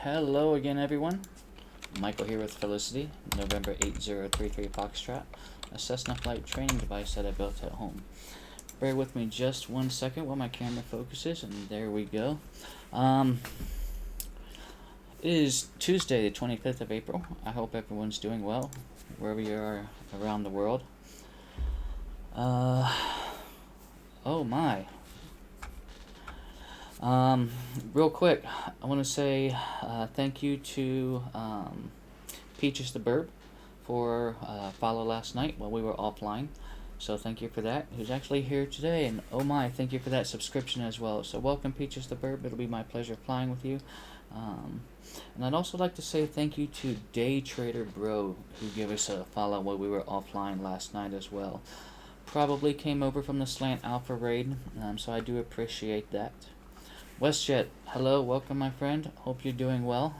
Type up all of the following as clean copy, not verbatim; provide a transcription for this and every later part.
Hello again, everyone. Michael here with Felicity, November 8033 Foxtrot, a Cessna flight training device that I built at home. Bear with me just 1 second while my camera focuses, and there we go. It is Tuesday, the 25th of April. I hope everyone's doing well, wherever you are around the world. Oh my. Real quick, I want to say thank you to Peaches the Burb for follow last night while we were offline. So thank you for that. Who's actually here today, and oh my, thank you for that subscription as well. So welcome, Peaches the Burb. It'll be my pleasure flying with you. And I'd also like to say thank you to Day Trader Bro, who gave us a follow while we were offline last night as well. Probably came over from the Slant Alpha raid, so I do appreciate that. WestJet, hello, welcome my friend. Hope you're doing well.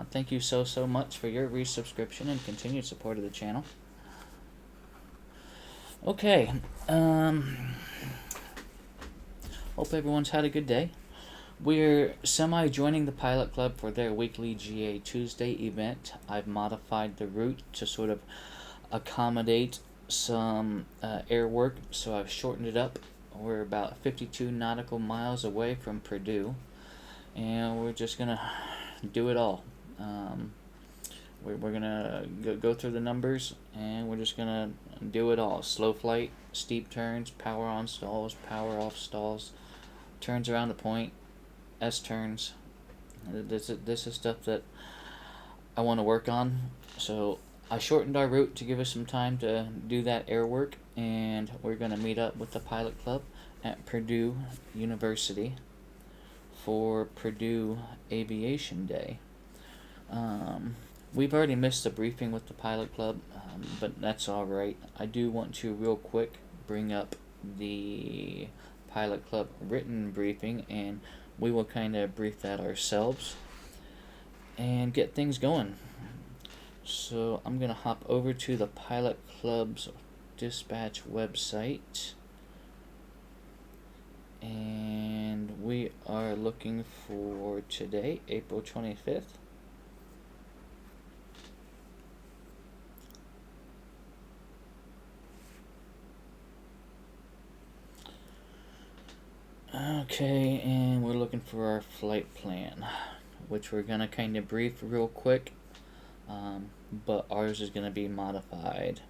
Thank you so much for your resubscription and continued support of the channel. Okay, hope everyone's had a good day. We're joining the Pilot Club for their weekly GA Tuesday event. I've modified the route to sort of accommodate some air work, so I've shortened it up. We're about 52 nautical miles away from Purdue, and we're just gonna do it all. We're gonna go through the numbers, and we're just gonna do it all. Slow flight, steep turns, power on stalls, power off stalls, turns around the point, S-turns. This is stuff that I want to work on, so I shortened our route to give us some time to do that air work, and we're going to meet up with the Pilot Club at Purdue University for Purdue Aviation Day. We've already missed the briefing with the Pilot Club, but that's alright. I do want to real quick bring up the Pilot Club written briefing, and we will kind of brief that ourselves and get things going. So I'm going to hop over to the Pilot Club's dispatch website, and we are looking for today, April 25th. Okay, and we're looking for our flight plan, which we're going to kind of brief real quick. But ours is going to be modified.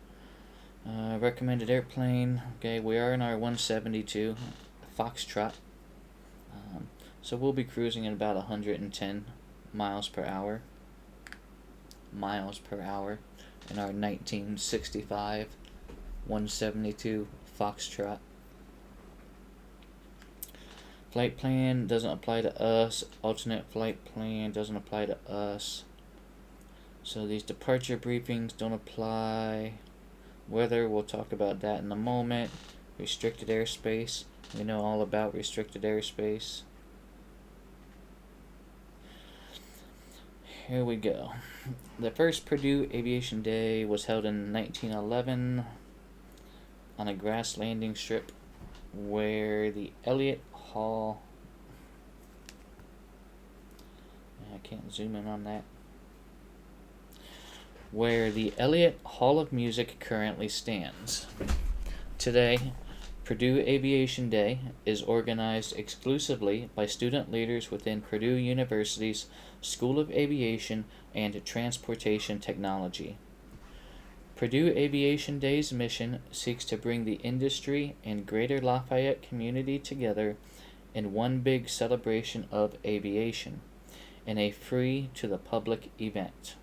Recommended airplane. Okay, we are in our 172 Foxtrot. So we'll be cruising at about 110 miles per hour in our 1965 172 Foxtrot. Flight plan doesn't apply to us. Alternate flight plan doesn't apply to us. So these departure briefings don't apply. Weather, we'll talk about that in a moment. Restricted airspace, we know all about restricted airspace. Here we go. The first Purdue Aviation Day was held in 1911 on a grass landing strip where the Elliott Hall... I can't zoom in on that. Where the Elliott Hall of Music currently stands. Today, Purdue Aviation Day is organized exclusively by student leaders within Purdue University's School of Aviation and Transportation Technology. Purdue Aviation Day's mission seeks to bring the industry and Greater Lafayette community together in one big celebration of aviation, in a free-to-the-public event.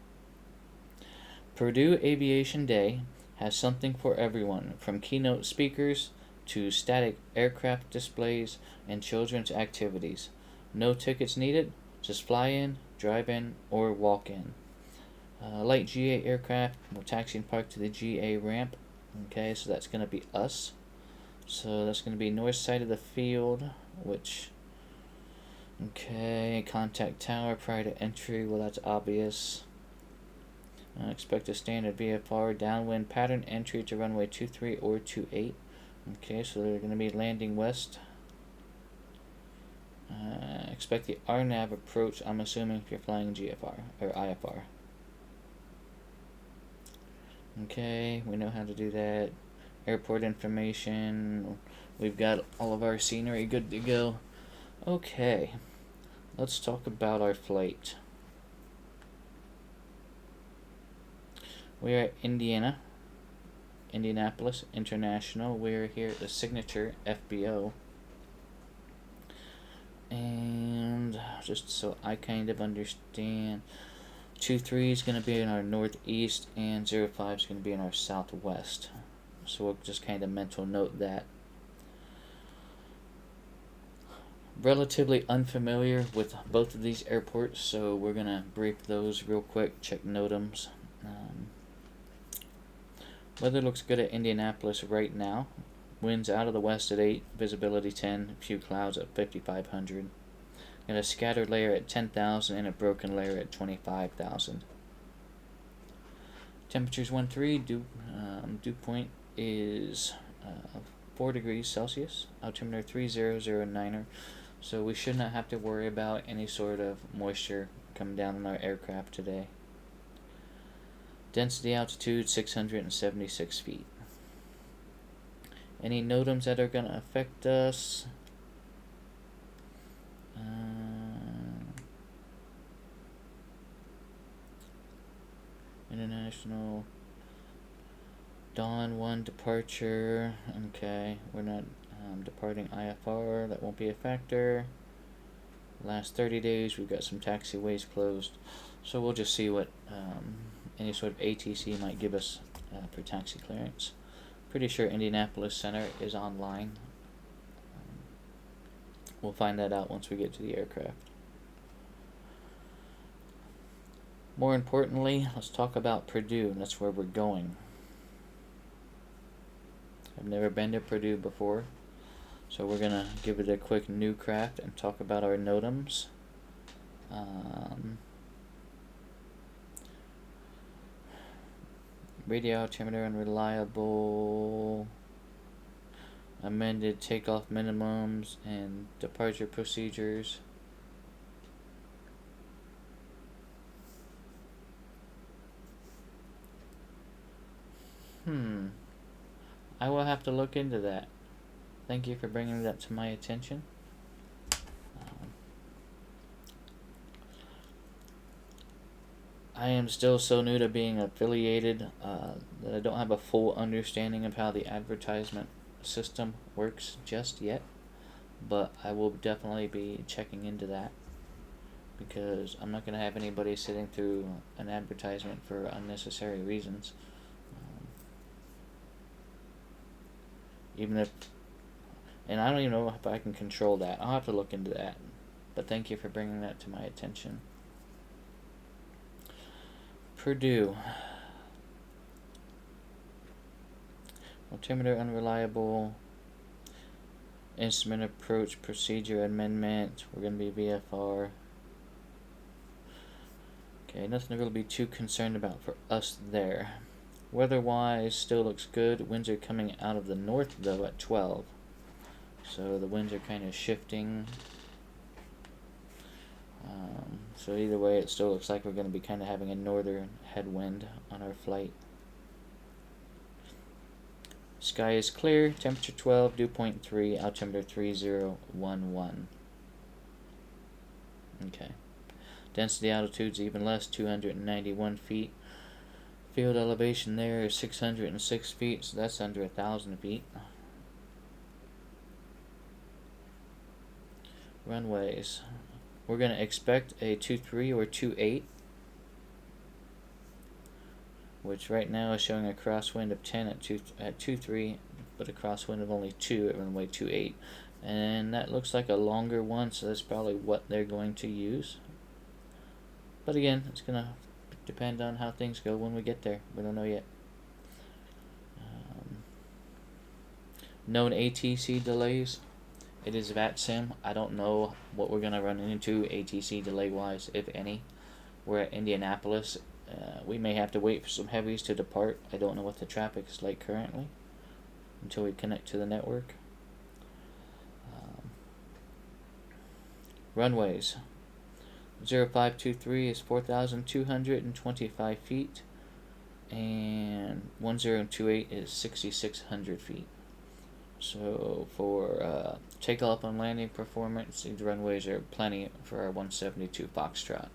Purdue Aviation Day has something for everyone, from keynote speakers to static aircraft displays and children's activities. No tickets needed, just fly in, drive in, or walk in. Light GA aircraft will taxi and park to the GA ramp. Okay, so that's going to be us. So that's going to be north side of the field, which... Okay, contact tower prior to entry, well that's obvious. Expect a standard VFR downwind pattern entry to runway 23 or 28. Okay, so they're going to be landing west. Expect the RNAV approach, I'm assuming if you're flying GFR or IFR. Okay, we know how to do that. Airport information. We've got all of our scenery good to go. Okay, let's talk about our flight. We are at Indianapolis International. We're here at the Signature FBO. And just so I kind of understand, 23 is going to be in our northeast and 05 is going to be in our southwest. So we'll just kind of mental note that. Relatively unfamiliar with both of these airports, so we're going to brief those real quick, check NOTAMs. Weather looks good at Indianapolis right now. Winds out of the west at 8, visibility 10, few clouds at 5,500. And a scattered layer at 10,000 and a broken layer at 25,000. Temperatures 13, dew point is 4 degrees Celsius, altimeter 3009er, so we should not have to worry about any sort of moisture coming down on our aircraft today. Density altitude 676 feet. Any NOTAMs that are going to affect us? International Dawn 1 departure. Okay, we're not departing IFR. That won't be a factor. Last 30 days, we've got some taxiways closed. So we'll just see what any sort of ATC might give us for taxi clearance. Pretty sure Indianapolis Center is online. We'll find that out once we get to the aircraft. More importantly, let's talk about Purdue, and that's where we're going. I've never been to Purdue before, so we're going to give it a quick new craft and talk about our NOTAMs. Radio altimeter unreliable, amended takeoff minimums and departure procedures. I will have to look into that. Thank you for bringing that to my attention. I am still so new to being affiliated that I don't have a full understanding of how the advertisement system works just yet, but I will definitely be checking into that, because I'm not going to have anybody sitting through an advertisement for unnecessary reasons. Even if, and I don't even know if I can control that. I'll have to look into that, but thank you for bringing that to my attention. Purdue. Altimeter unreliable. Instrument approach procedure amendment. We're going to be VFR. Okay, nothing to really be too concerned about for us there. Weather-wise, still looks good. Winds are coming out of the north, though, at 12. So the winds are kind of shifting. So either way, it still looks like we're going to be kind of having a northern headwind on our flight. Sky is clear. Temperature 12, dew point 3, altimeter 3011. Okay. Density altitude's even less, 291 feet. Field elevation there is 606 feet, so that's under 1,000 feet. Runways. We're going to expect a 2.3 or 2.8, which right now is showing a crosswind of 10 at 2.3, but a crosswind of only 2 at runway 2.8. And that looks like a longer one, so that's probably what they're going to use. But again, it's going to depend on how things go when we get there. We don't know yet. Known ATC delays. It is VATSIM. I don't know what we're going to run into ATC delay-wise, if any. We're at Indianapolis. We may have to wait for some heavies to depart. I don't know what the traffic is like currently until we connect to the network. Runways. 0523 is 4,225 feet, and 1028 is 6,600 feet. So for takeoff and landing performance, these runways are plenty for our 172 Foxtrot.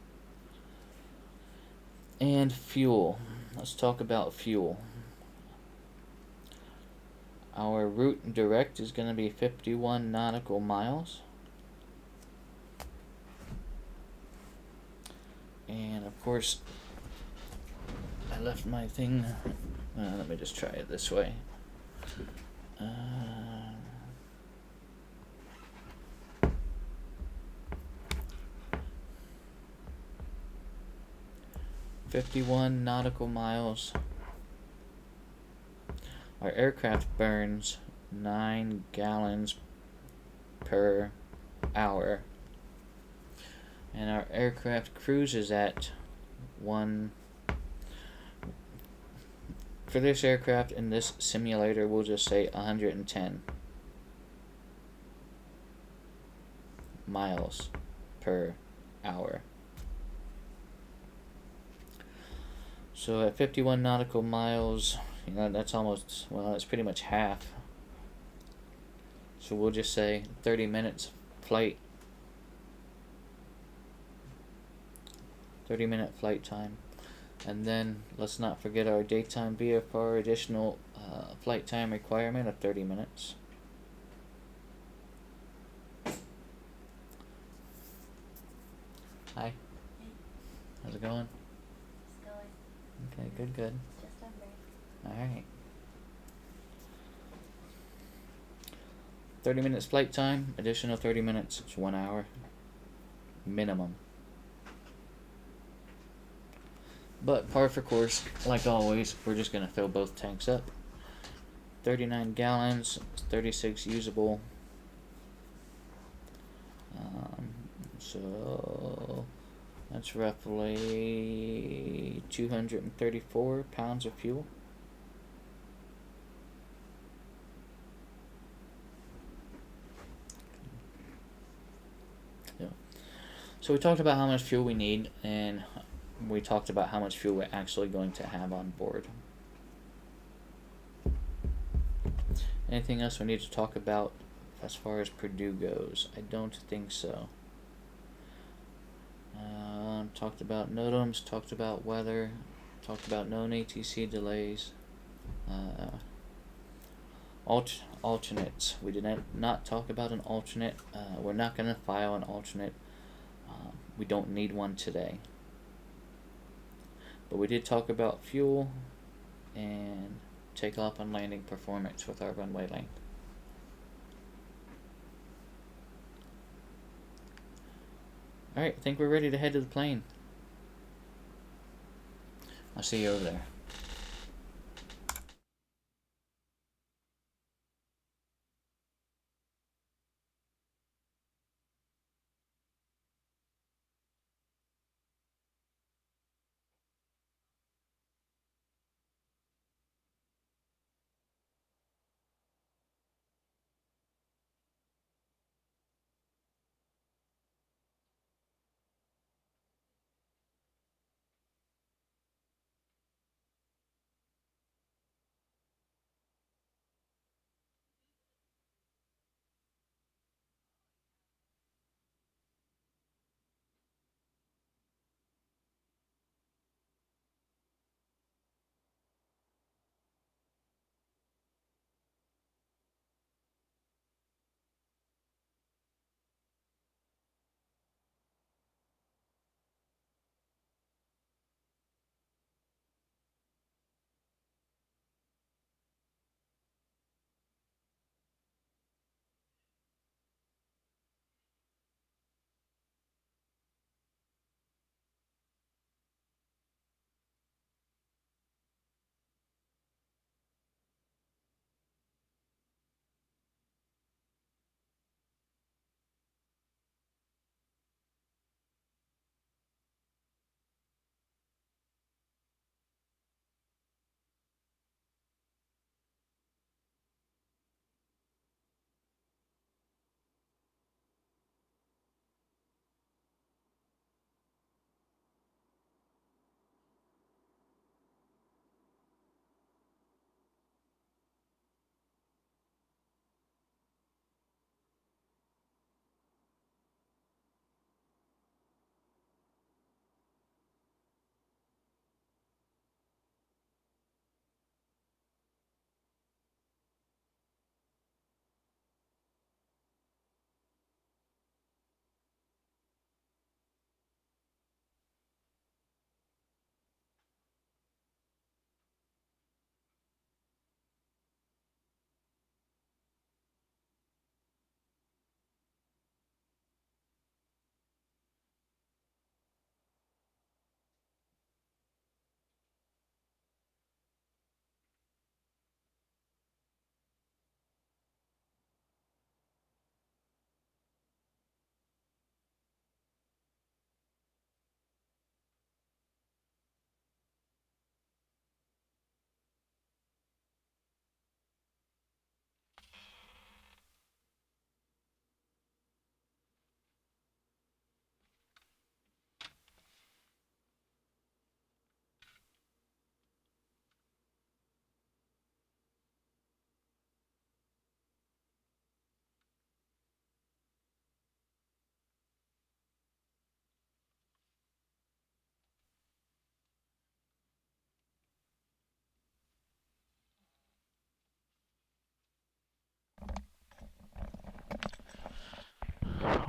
And fuel. Let's talk about fuel. Our route direct is going to be 51 nautical miles. And of course, I left my thing. Let me just try it this way. 51 nautical miles. Our aircraft burns 9 gallons per hour. And our aircraft cruises at for this aircraft in this simulator, we'll just say 110 miles per hour. So at 51 nautical miles, that's almost, that's pretty much half. So we'll just say 30 minutes flight. 30-minute flight time. And then let's not forget our daytime VFR additional flight time requirement of 30 minutes. Hi. Hey. How's it going? It's going. Okay, good. Just on break. Alright. 30 minutes flight time, additional 30 minutes, it's 1 hour. Minimum. But par for course, like always, we're just going to fill both tanks up. 39 gallons, 36 usable. So that's roughly 234 pounds of fuel. So we talked about how much fuel we need, and we talked about how much fuel we're actually going to have on board. Anything else we need to talk about as far as Purdue goes? I don't think so. Talked about NOTAMs, talked about weather, talked about known ATC delays. Alternates. We did not talk about an alternate. We're not going to file an alternate. We don't need one today. But we did talk about fuel and takeoff and landing performance with our runway length. Alright, I think we're ready to head to the plane. I'll see you over there.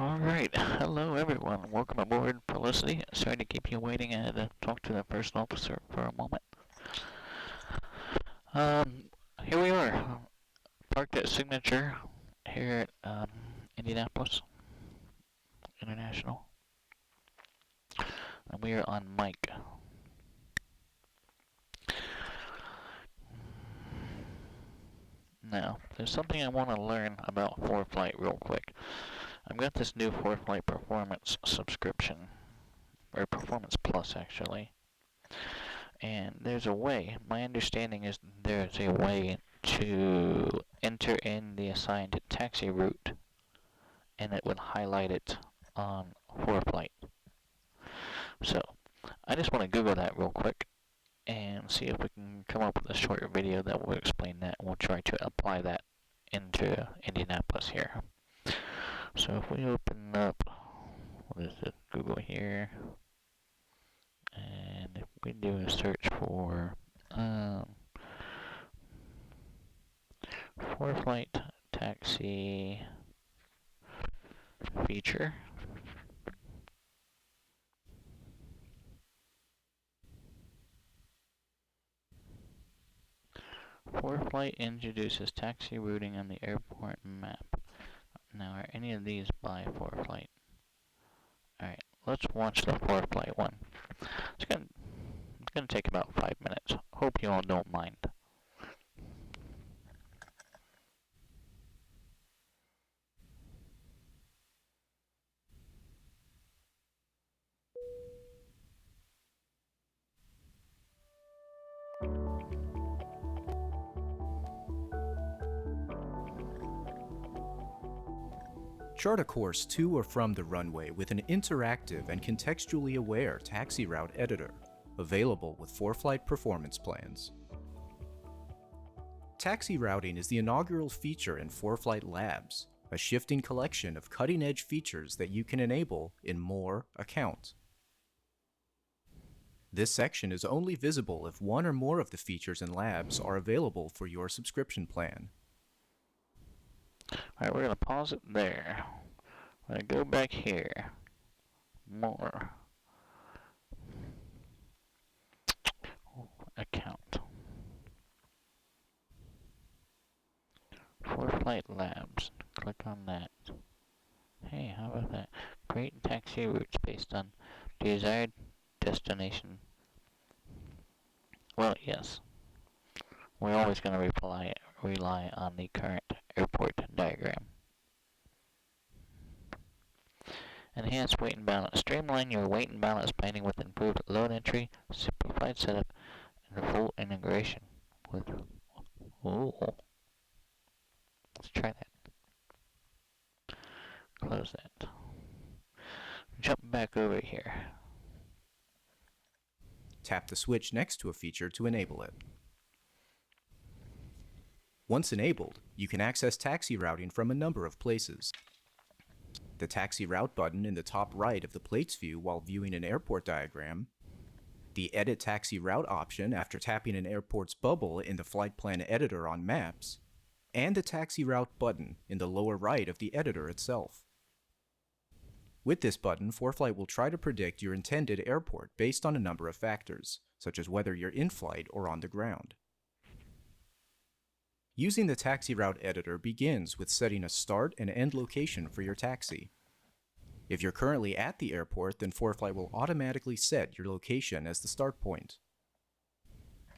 Alright, hello everyone. Welcome aboard Felicity. Sorry to keep you waiting. I had to talk to the first officer for a moment. Here we are, parked at Signature here at Indianapolis International. And we are on mic. Now, there's something I want to learn about ForeFlight real quick. I've got this new ForeFlight Performance subscription, or Performance Plus actually. And there's a way, my understanding is there's a way to enter in the assigned taxi route and it would highlight it on ForeFlight. So, I just want to Google that real quick and see if we can come up with a short video that will explain that, and we'll try to apply that into Indianapolis here. So if we open up, what is it, Google here, and if we do a search for ForeFlight taxi feature, ForeFlight introduces taxi routing on the airport map. Now, are any of these by ForeFlight? Alright, let's watch the ForeFlight one. It's gonna take about 5 minutes. Hope you all don't mind. Chart a course to or from the runway with an interactive and contextually aware taxi route editor, available with ForeFlight performance plans. Taxi routing is the inaugural feature in ForeFlight Labs, a shifting collection of cutting-edge features that you can enable in more account. This section is only visible if one or more of the features in Labs are available for your subscription plan. Alright, we're going to pause it there. We're going to go back here. More. Account. ForeFlight Labs. Click on that. Hey, how about that? Create taxi routes based on desired destination. Well, yes. We're always going to rely on the current airport diagram. Enhance weight and balance. Streamline your weight and balance planning with improved load entry, simplified setup, and full integration with... Ooh. Let's try that. Close that. Jump back over here. Tap the switch next to a feature to enable it. Once enabled, you can access taxi routing from a number of places. The Taxi Route button in the top right of the plates view while viewing an airport diagram, the Edit Taxi Route option after tapping an airport's bubble in the flight plan editor on maps, and the Taxi Route button in the lower right of the editor itself. With this button, ForeFlight will try to predict your intended airport based on a number of factors, such as whether you're in flight or on the ground. Using the Taxi Route editor begins with setting a start and end location for your taxi. If you're currently at the airport, then ForeFlight will automatically set your location as the start point.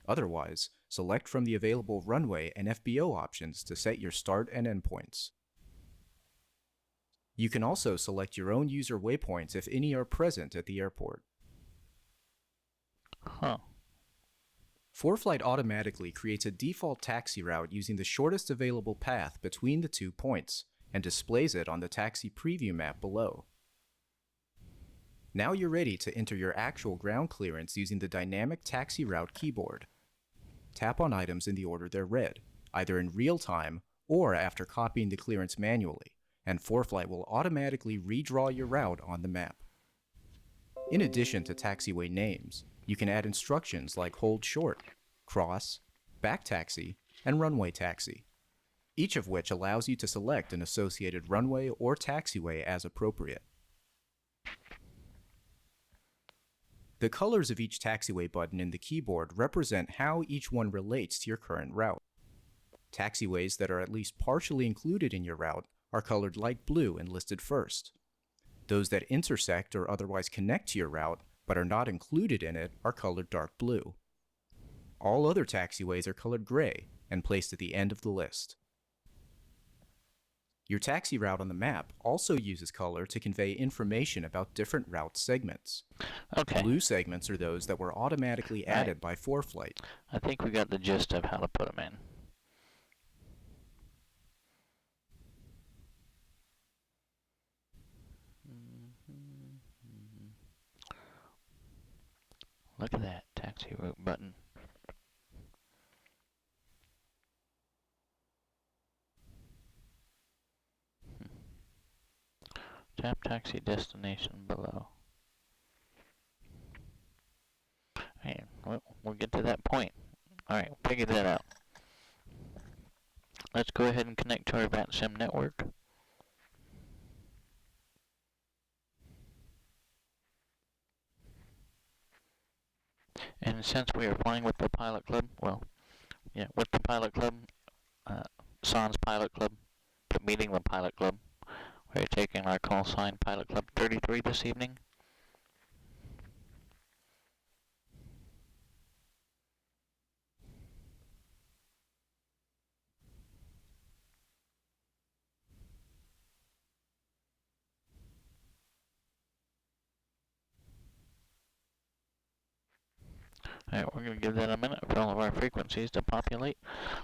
Otherwise, select from the available runway and FBO options to set your start and end points. You can also select your own user waypoints if any are present at the airport. Huh. ForeFlight automatically creates a default taxi route using the shortest available path between the 2 points and displays it on the taxi preview map below. Now you're ready to enter your actual ground clearance using the dynamic taxi route keyboard. Tap on items in the order they're read, either in real time or after copying the clearance manually, and ForeFlight will automatically redraw your route on the map. In addition to taxiway names, you can add instructions like hold short, cross, back taxi, and runway taxi. each of which allows you to select an associated runway or taxiway as appropriate. The colors of each taxiway button in the keyboard represent how each one relates to your current route. Taxiways that are at least partially included in your route are colored light blue and listed first. Those that intersect or otherwise connect to your route but are not included in it are colored dark blue. All other taxiways are colored gray and placed at the end of the list. Your taxi route on the map also uses color to convey information about different route segments. Okay. Blue segments are those that were automatically added by ForeFlight. I think we got the gist of how to put them in. Look at that taxi route button. Tap taxi destination below. Hey, we'll get to that point. Alright, we'll figure that out. Let's go ahead and connect to our VATSIM network. And since we are flying with the Pilot Club, with the Pilot Club, Sans Pilot Club, meeting the Pilot Club, we're taking our call sign Pilot Club 33 this evening. Alright, we're going to give that a minute for all of our frequencies to populate.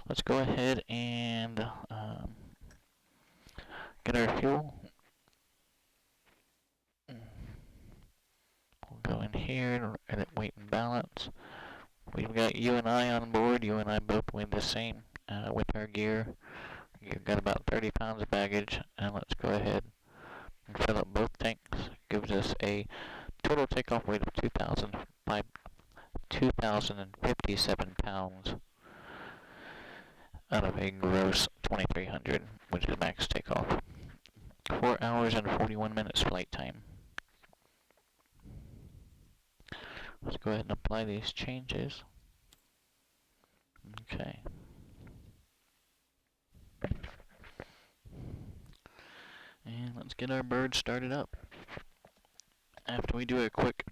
Let's go ahead and get our fuel. We'll go in here and edit weight and balance. We've got you and I on board. You and I both weigh the same with our gear. You've got about 30 pounds of baggage, and let's go ahead and fill up both tanks. Gives us a total takeoff weight of 2,057 pounds out of a gross 2,300, which is max takeoff. 4 hours and 41 minutes flight time. Let's go ahead and apply these changes. Okay. And let's get our bird started up. After we do a quick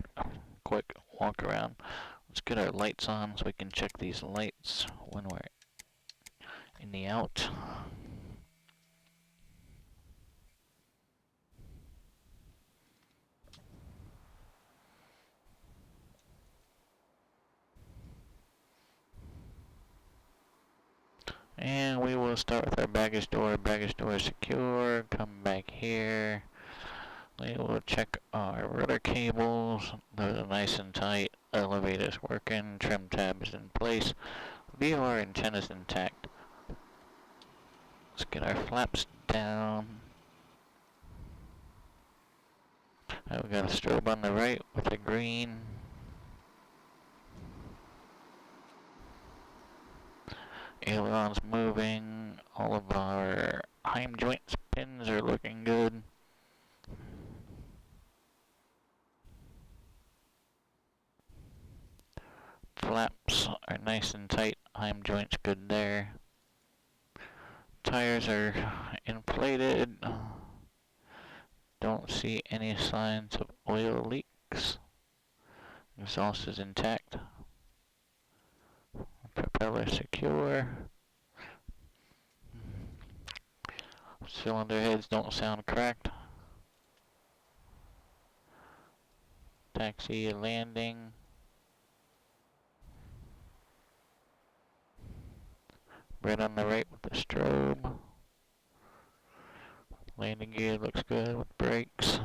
walk around, let's get our lights on so we can check these lights when we're in the out. And we will start with our baggage door. Baggage door is secure. Come back here. We will check our rudder cables. Those are nice and tight. Elevator's working. Trim tab is in place. VFR antenna's intact. Let's get our flaps down. We got a strobe on the right with a green. Ailerons moving. All of our heim joints pins are looking good. Flaps are nice and tight. Heim joints good there. Tires are inflated. Don't see any signs of oil leaks. Exhaust is intact. Propeller secure. Cylinder heads don't sound cracked. Taxi landing. Red on the right with the strobe. Landing gear looks good with brakes.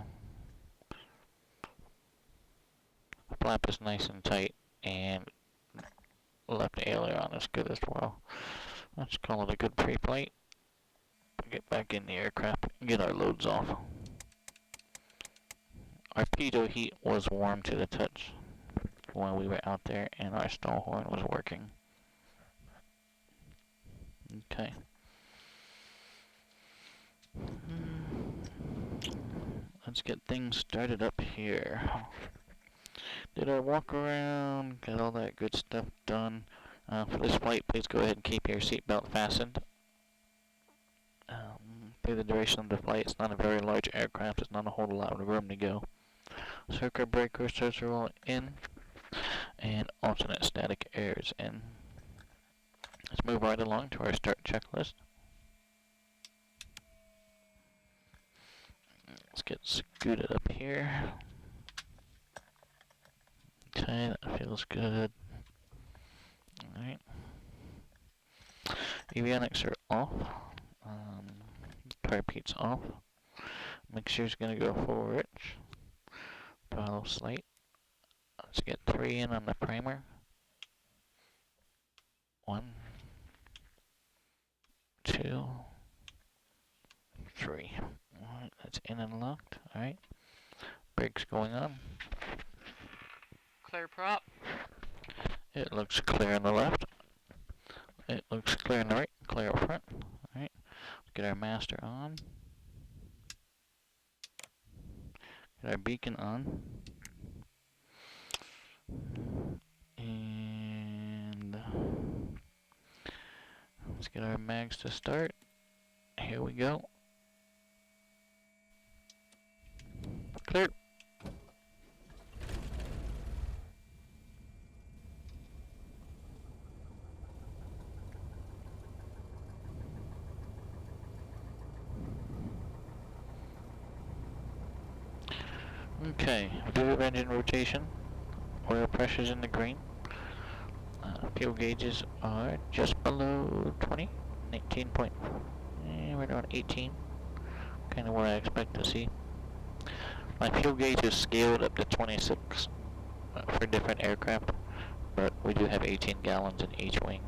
Flap is nice and tight, and left aileron is good as well. Let's call it a good pre-flight. Get back in the aircraft and get our loads off. Our pitot heat was warm to the touch when we were out there, and our stall horn was working. Okay. Let's get things started up here. Did our walk around, got all that good stuff done. For this flight, please go ahead and keep your seatbelt fastened. Through the duration of the flight, it's not a very large aircraft, it's not a whole lot of room to go. Circuit breaker starts are all in, and alternate static air is in. Let's move right along to our start checklist. Let's get scooted up here. Okay, that feels good. Alright. Avionics are off. Carpeet's off. Mixture's gonna go full rich. Follow slate. Let's get 3 in on the primer. 1, 2, 3. Alright, that's in and locked. Alright. Brakes going on. Clear prop. It looks clear on the left. It looks clear on the right. Clear up front. Alright. Let's get our master on. Get our beacon on. And let's get our mags to start. Here we go. Clear. Okay, view of engine rotation. Oil pressure's in the green. Fuel gauges are just below 20. 18 point. Right around 18. Kind of what I expect to see. My fuel gauge is scaled up to 26 for different aircraft, but we do have 18 gallons in each wing.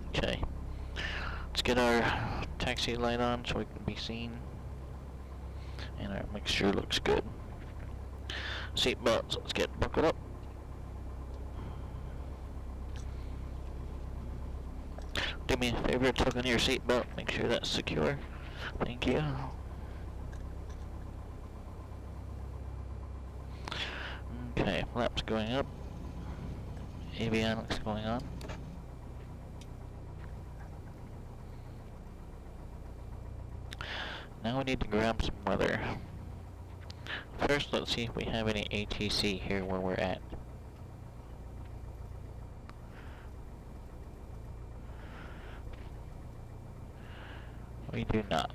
Okay. Let's get our taxi light on so we can be seen. And our mixture looks good. Seat belts, let's get buckled up. Do me a favor, tug on your seat belt, make sure that's secure. Thank you. Okay, flaps going up. Avionics going on. Now we need to grab some weather. First, let's see if we have any ATC here where we're at. We do not.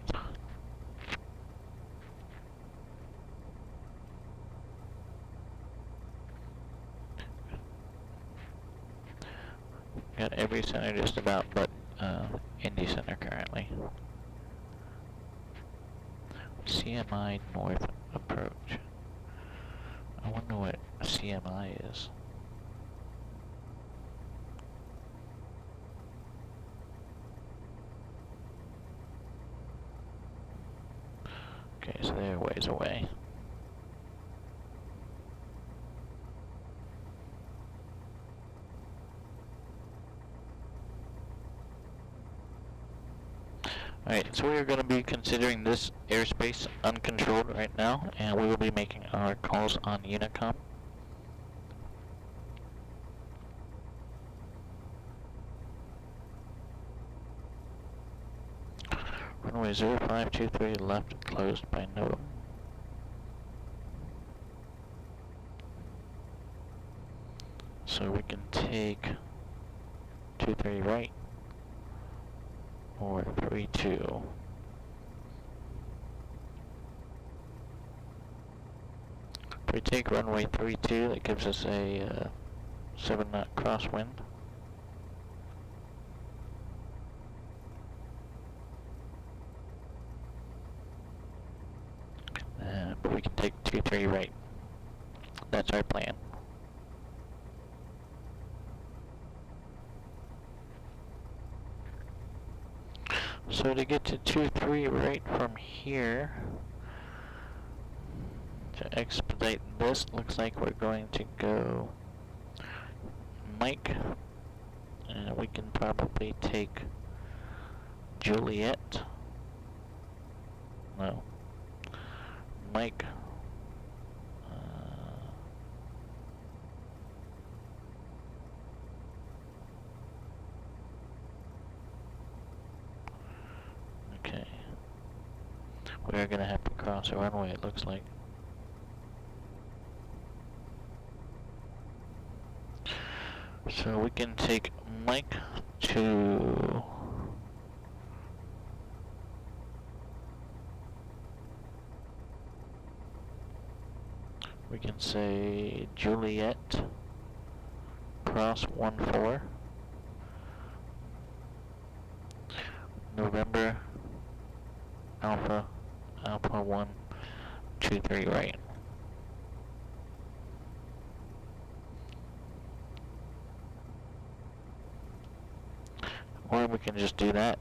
Got every center just about but Indy Center currently. CMI North approach. I wonder what CMI is. Okay, so they're a ways away. Alright, so we are going to be considering this airspace uncontrolled right now, and we will be making our calls on Unicom. Runway 0523 left closed by NOTAM. So we can take 23 right. Or 32. If we take runway 32, that gives us a 7-knot crosswind. But we can take 23 right. That's our plan. So to get to 23 right from here, to expedite this, looks like we're going to go Mike, and we can probably take Juliet. No. Mike. Okay. We are gonna have to cross a runway, it looks like. So we can take Mike to... We can say Juliet, cross 14, November, Alpha, Alpha 1, 2, 3, right. Or we can just do that.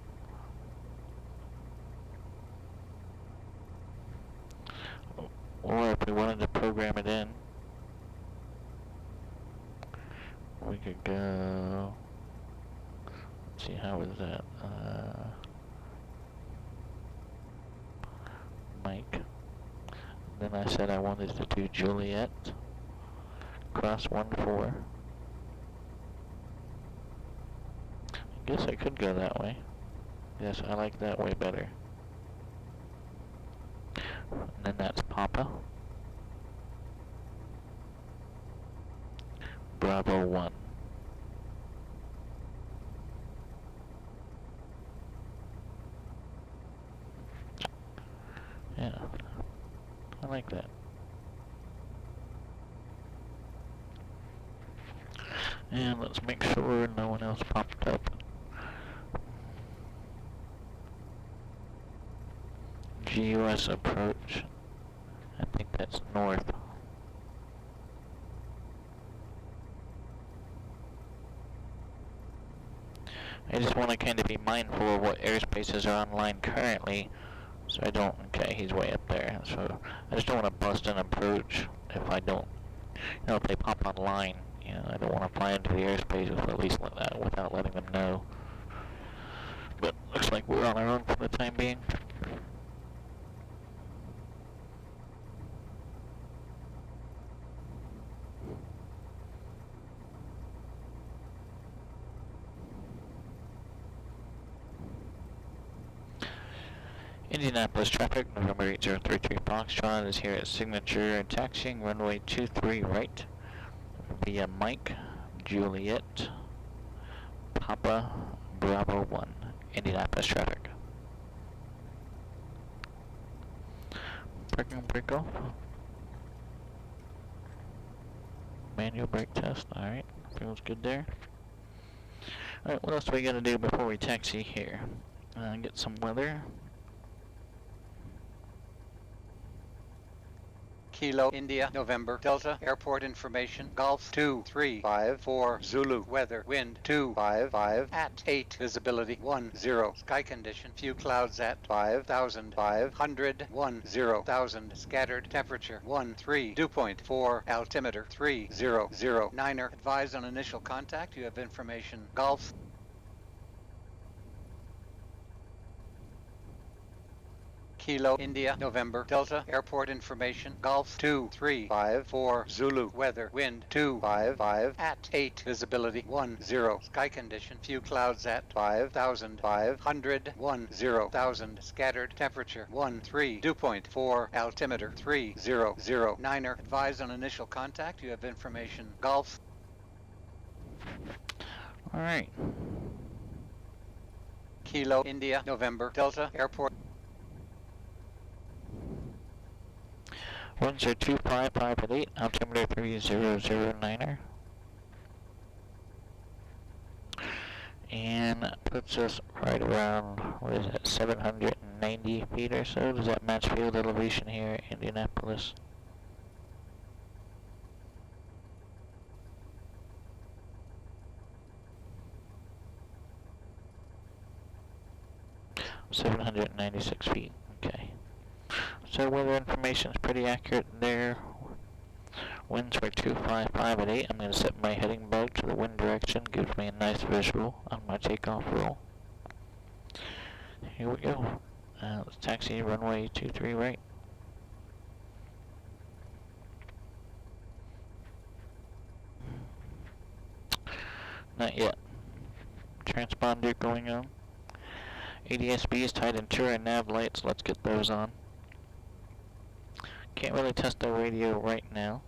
Or if we wanted to program it in, we could go... Let's see, how is that? Mike. Then I said I wanted to do Juliet, cross 14. I guess I could go that way. Yes, I like that way better. And then that's Papa. Bravo 1. Yeah, I like that. And let's make sure no one else popped up. GUS approach. I think that's north. I just want to kind of be mindful of what airspaces are online currently, so I don't... Okay, he's way up there. So I just don't want to bust an approach if I don't... You know, if they pop online, you know, I don't want to fly into the airspace without letting them know. But looks like we're on our own for the time being. Indianapolis traffic, November 8033 Foxtrot is here at signature taxiing runway 23 right via Mike, Juliet, Papa, Bravo 1, Indianapolis traffic. Parking brake off. Manual brake test, alright, feels good there. Alright, what else do we gotta do before we taxi here? Get some weather. Kilo, India, November, Delta, airport information, Golf 2354, Zulu, weather, wind 255, at 8, visibility 10, sky condition, few clouds at 5,500, 10,000, scattered, temperature 13, dew point 4, altimeter 3009er, advise on initial contact, you have information, Golf. Kilo, India, November, Delta, airport information, Golf 2354, Zulu, weather, wind 255, at 8, visibility 10, sky condition, few clouds at 5,500, 10,000, scattered, temperature 13, dew point 4, altimeter 3009er, advise on initial contact, you have information, Golf. Alright. Kilo, India, November, Delta, airport. Winds are 255 at 8, altimeter 3009er. And puts us right around, what is it, 790 feet or so? Does that match field elevation here in Indianapolis? $796 feet, okay. So weather information is pretty accurate there. Winds were 255 at 8. I'm going to set my heading bug to the wind direction. Gives me a nice visual on my takeoff roll. Here we go. Let's taxi runway 23 right. Not yet. Transponder going on. ADS-B is tied into our nav lights. Let's get those on. Can't really test our radio right now.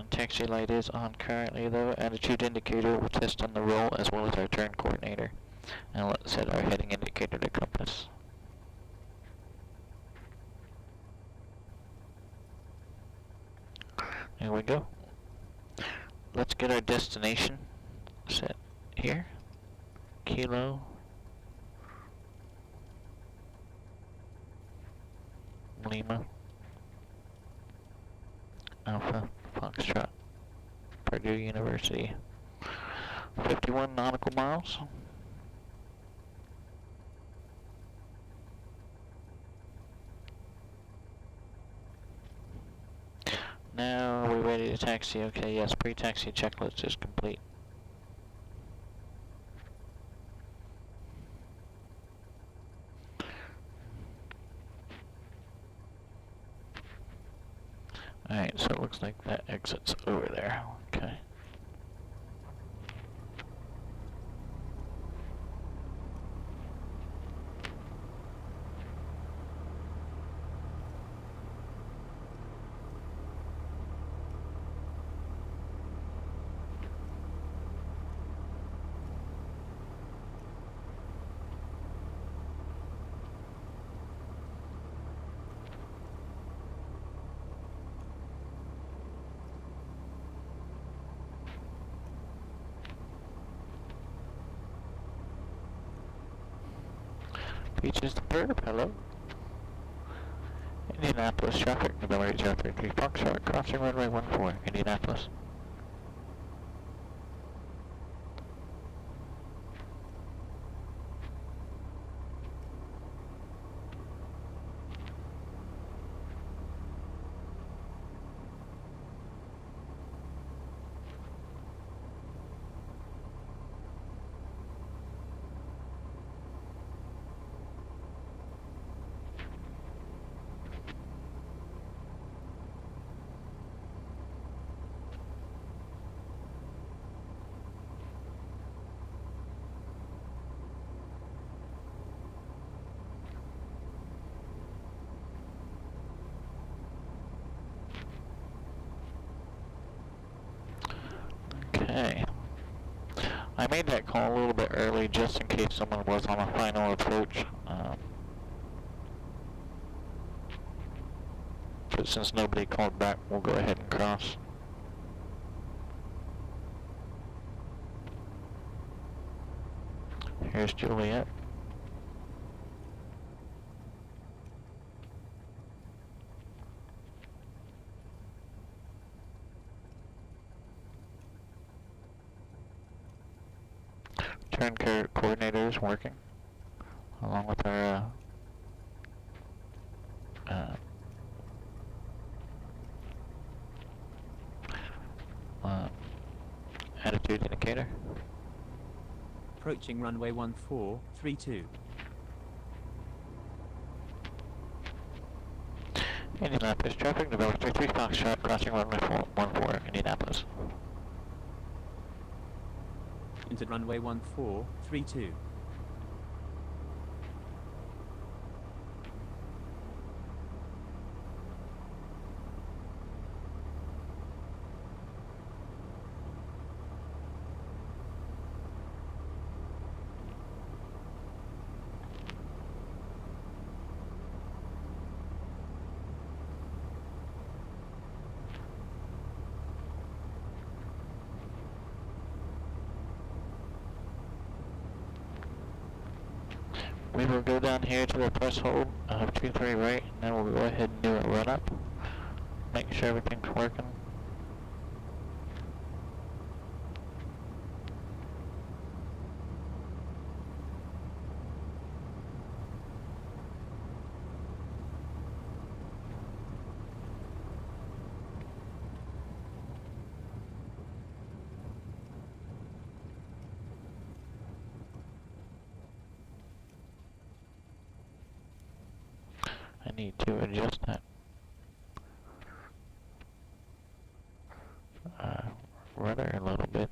Taxi light is on currently though. Attitude indicator will test on the roll as well as our turn coordinator. And let's set our heading indicator to compass. There we go. Let's get our destination set here. Kilo. Lima. Alpha. Foxtrot. Purdue University. 51 nautical miles. Now we're ready to taxi. Okay, yes, pre-taxi checklist is complete. Alright, so it looks like that exit's over there. Okay. Beaches the Verb, hello. Indianapolis traffic, November 033 Foxtrot, crossing runway 14, Indianapolis. Okay. I made that call a little bit early just in case someone was on a final approach. But since nobody called back, we'll go ahead and cross. Here's Juliet. Turn coordinator is working, along with our attitude indicator. Approaching runway 1432. Indianapolis traffic, November 33 Foxtrot, crossing runway 14, Indianapolis. Into runway 1432. We will go down here to the threshold of 23 right, and then we'll go ahead and do a run up. Make sure everything's working. need to adjust that rudder a little bit.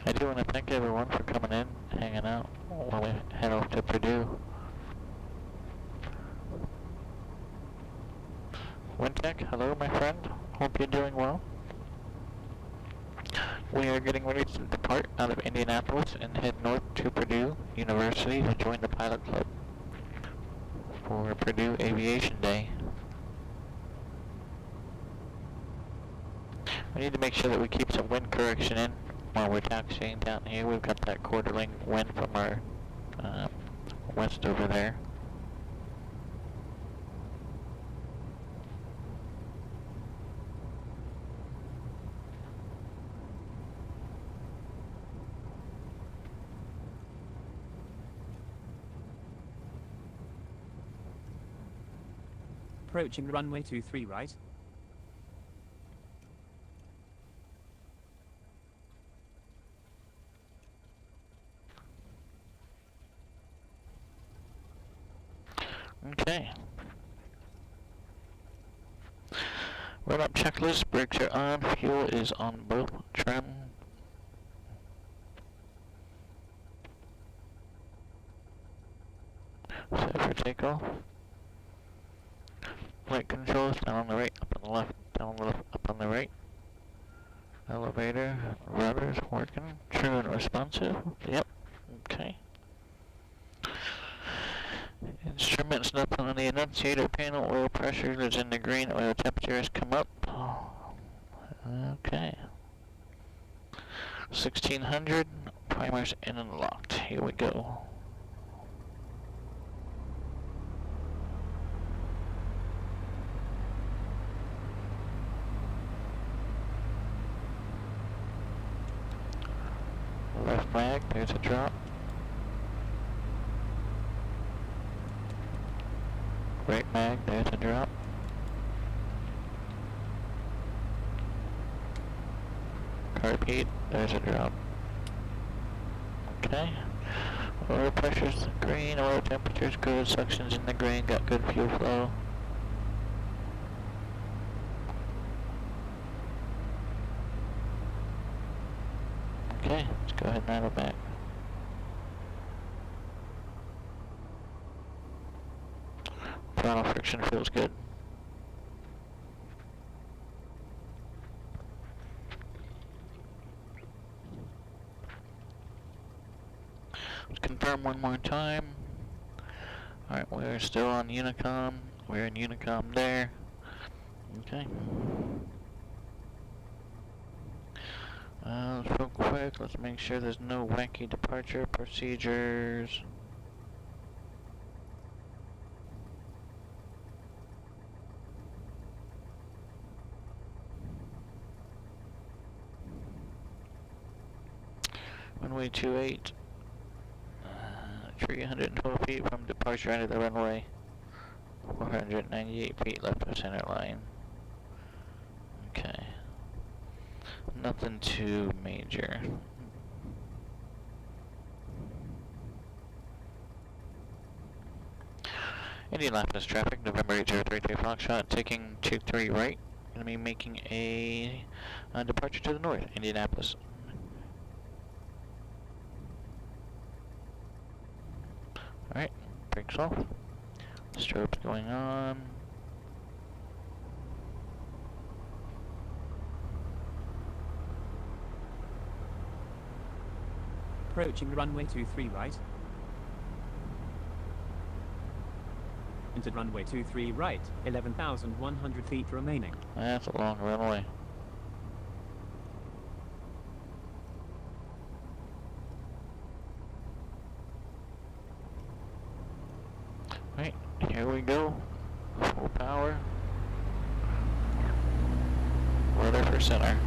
I do want to thank everyone for coming in, hanging out while we head off to Purdue. Wintech, hello my friend. Hope you're doing well. We are getting ready to depart out of Indianapolis and head north to Purdue University to join the pilot club for Purdue Aviation Day. We need to make sure that we keep some wind correction in while we're taxiing down here. We've got that quarterling wind from our west over there. Approaching runway 23 right. Okay. Run up checklist, brakes are on, fuel is on both trim. Set for takeoff. Flight controls down on the right, up on the left, down on the left, up on the right. Elevator, rudders working, true and responsive. Yep. Okay. Instruments up on the annunciator panel, oil pressure is in the green, oil temperature has come up. Okay. 1600, primers in and locked. Here we go. Left mag, there's a drop. Right mag, there's a drop. Carpet, there's a drop. Okay. Oil pressure's green, oil temperature's good, suction's in the green, got good fuel flow. Okay, let's go ahead and idle back. Throttle friction feels good. Let's confirm one more time. Alright, we're still on Unicom. We're in Unicom there. Okay. Real quick, let's make sure there's no wacky departure procedures. Runway 28. 312 feet from departure out of the runway. 498 feet left of center line. Okay. Nothing too major. Indianapolis traffic, November 8033 Foxtrot, taking 23 right. Gonna be making a departure to the north, Indianapolis. Alright, brakes off. Strobes going on. Approaching runway 23 right. Into runway 23 right, 11,100 feet remaining. That's a long runway. Right, here we go. Full power. Rudder for center.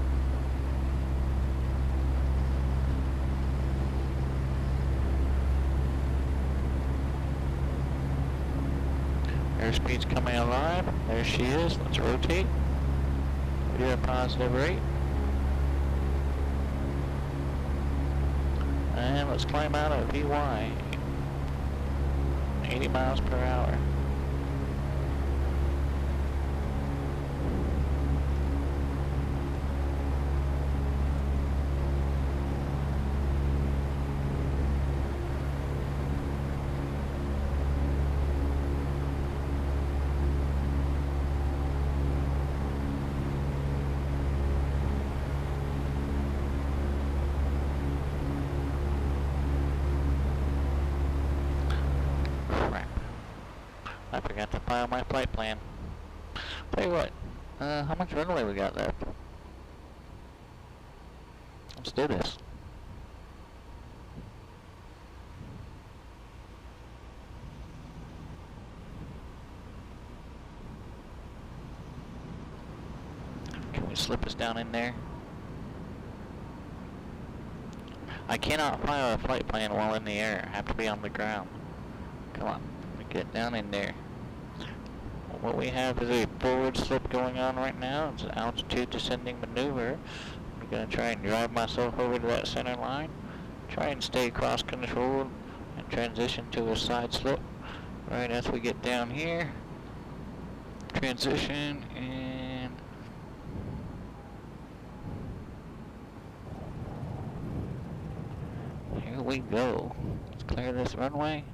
Airspeed's coming alive. There she is. Let's rotate. We do a positive rate. And let's climb out of VY. 80 miles per hour. I forgot to file my flight plan. Tell you what, how much runway we got left? Let's do this. Can we slip us down in there? I cannot file a flight plan while in the air. I have to be on the ground. Come on, get down in there. What we have is a forward slip going on right now. It's an altitude descending maneuver. I'm going to try and drive myself over to that center line. Try and stay cross-controlled and transition to a side slip. Right as we get down here. Transition and... here we go. Let's clear this runway.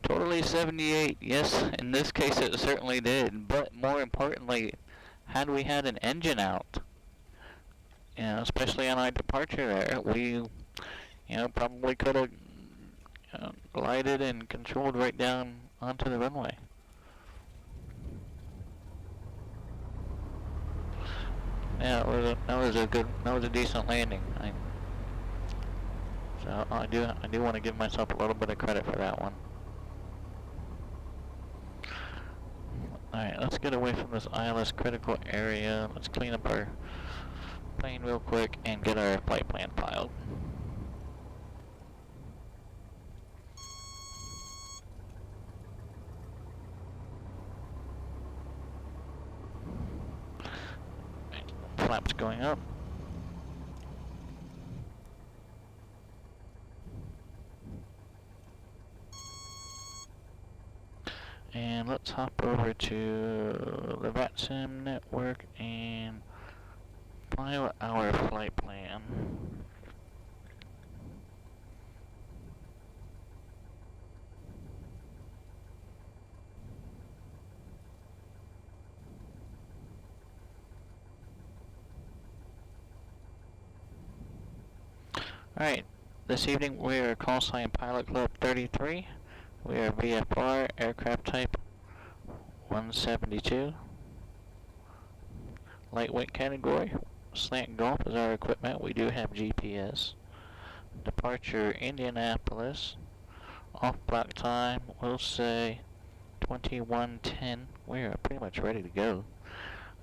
Totally 78, yes, in this case it certainly did, but more importantly, had we had an engine out, especially on our departure there, we, probably could have glided and controlled right down onto the runway. Yeah, that was a decent landing. So I do want to give myself a little bit of credit for that one. Alright, let's get away from this ILS critical area. Let's clean up our plane real quick and get our flight plan filed. Flaps going up. And let's hop over to the VATSIM network and file our flight plan. Alright, this evening we are call sign Pilot Club 33. We are VFR, aircraft type 172. Lightweight category. Slant Gulf is our equipment. We do have GPS. Departure Indianapolis. Off block time, we'll say 2110. We are pretty much ready to go.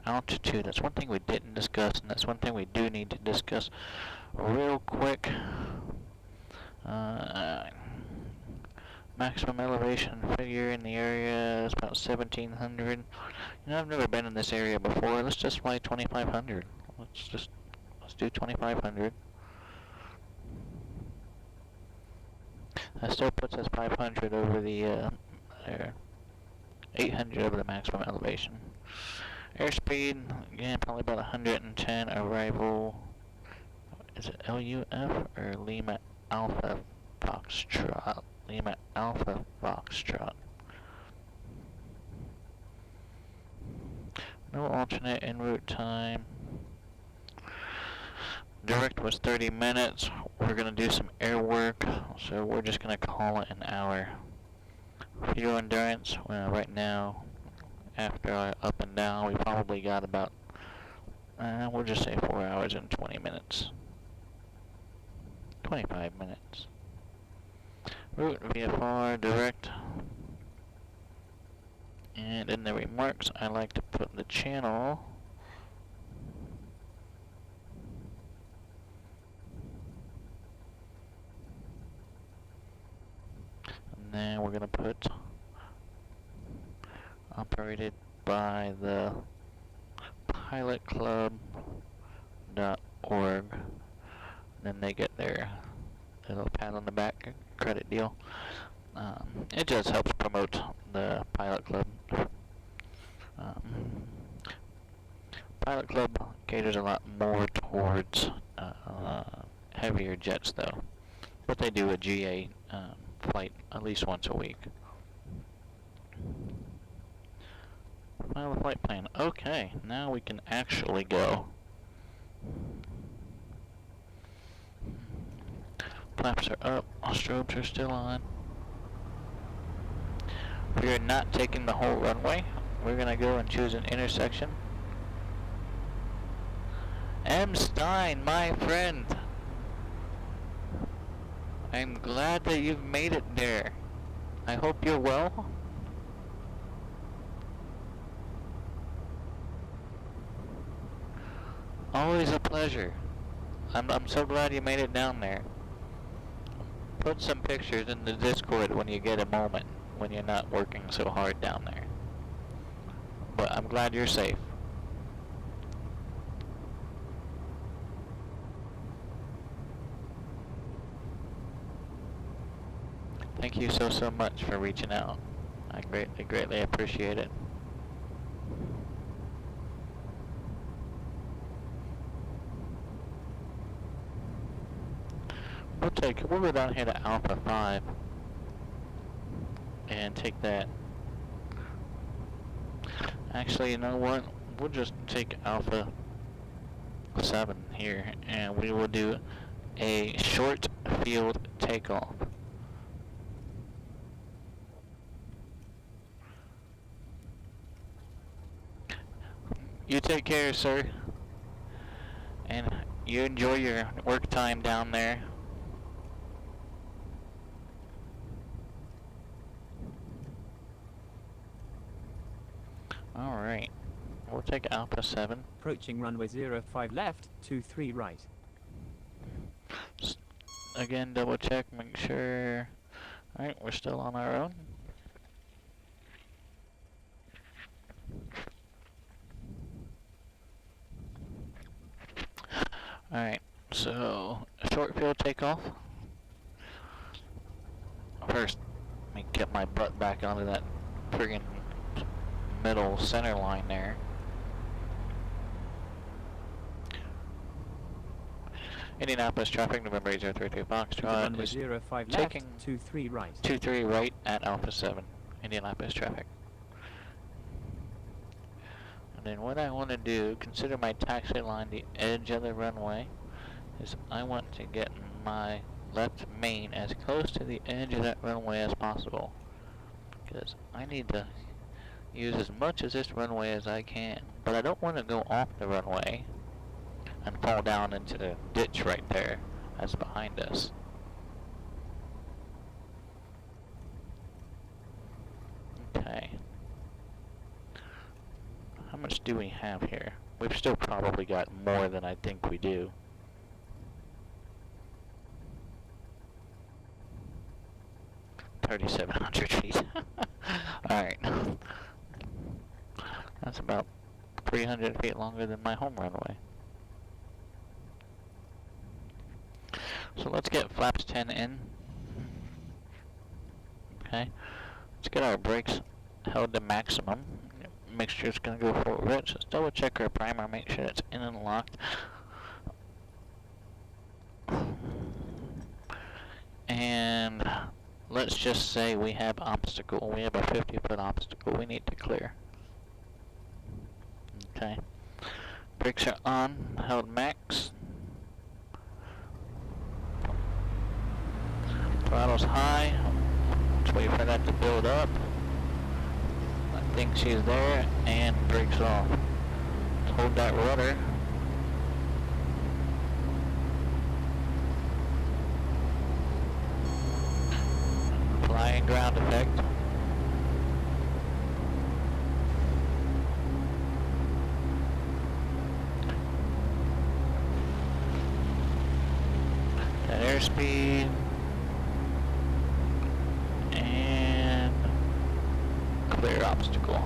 Altitude, that's one thing we didn't discuss, and that's one thing we do need to discuss real quick. Maximum elevation figure in the area is about 1700. I've never been in this area before. Let's just fly 2500. Let's do 2500. That still puts us 500 over the 800 over the maximum elevation. Airspeed, again, probably about 110. Arrival, is it LUF or Lima Alpha Foxtrot? Lima Alpha Foxtrot. No alternate en route time. Direct was 30 minutes. We're going to do some air work, so we're just going to call it an hour. Fuel endurance, well, right now, after our up and down, we probably got about, we'll just say 4 hours and 20 minutes. 25 minutes. Route VFR direct. And in the remarks, I like to put the channel. And then we're going to put operated by the pilotclub.org. Then they get their little pat on the back credit deal. It just helps promote the Pilot Club. Pilot Club caters a lot more towards heavier jets, though. But they do a GA flight at least once a week. File the flight plan. Okay, now we can actually go. Flaps are up, strobes are still on. We are not taking the whole runway. We're gonna go and choose an intersection. M. Stein, my friend. I'm glad that you've made it there. I hope you're well. Always a pleasure. I'm so glad you made it down there. Put some pictures in the Discord when you get a moment, when you're not working so hard down there. But I'm glad you're safe. Thank you so much for reaching out. I greatly appreciate it. We'll go down here to Alpha 5 and take that. Actually, you know what? We'll just take Alpha 7 here and we will do a short field takeoff. You take care, sir. And you enjoy your work time down there. Alright. We'll take Alpha 7. Approaching runway 05 left, 23 right. Again, double check, make sure. Alright, we're still on our own. Alright, so short field takeoff. First, let me get my butt back onto that friggin' middle center line there. Indianapolis traffic, November 803 Foxtrot Runway is 05 left, taking 23 right. 23 right at Alpha 7, Indianapolis traffic. And then what I want to do, consider my taxi line the edge of the runway, is I want to get my left main as close to the edge of that runway as possible. Because I need to use as much of this runway as I can. But I don't want to go off the runway and fall down into the ditch right there that's behind us. Okay. How much do we have here? We've still probably got more than I think we do. $3,700 feet. Alright. That's about 300 feet longer than my home runway. So let's get flaps 10 in. Okay. Let's get our brakes held to maximum. Make sure it's going to go forward. Let's double check our primer, make sure it's in and locked. And let's just say we have obstacle. We have a 50-foot obstacle we need to clear. Okay. Brakes are on, held max. Throttle's high. Let's wait for that to build up. I think she's there, and brakes off. Let's hold that rudder. Flying ground effect. That airspeed. And clear obstacle.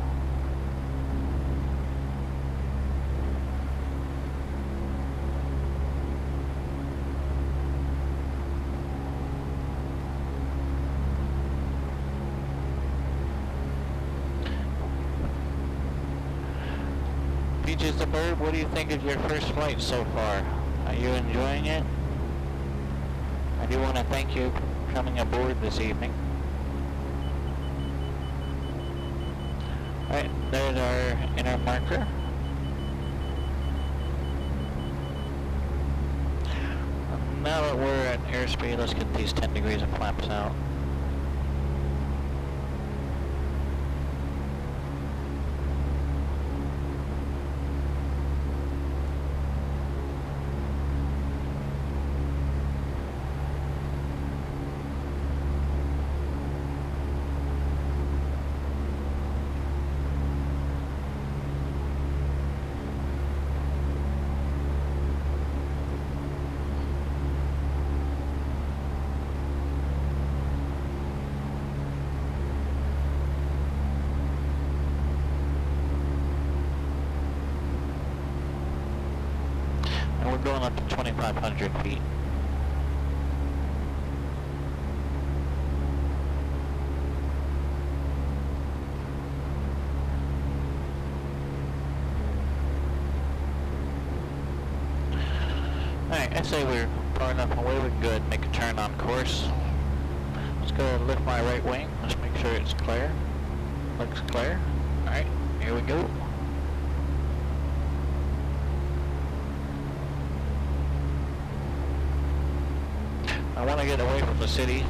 Peaches the Bird, what do you think of your first flight so far? Are you enjoying it? I do want to thank you for coming aboard this evening. Alright, there's our inner marker. Now that we're at airspeed, let's get these 10 degrees of flaps out. And we're going up to 2,500 feet. Alright, I say we're far enough away, we can go ahead and make a turn on course. Let's go ahead and lift my right wing. Let's make sure it's clear. Looks clear. Alright, here we go. I want to get away from the city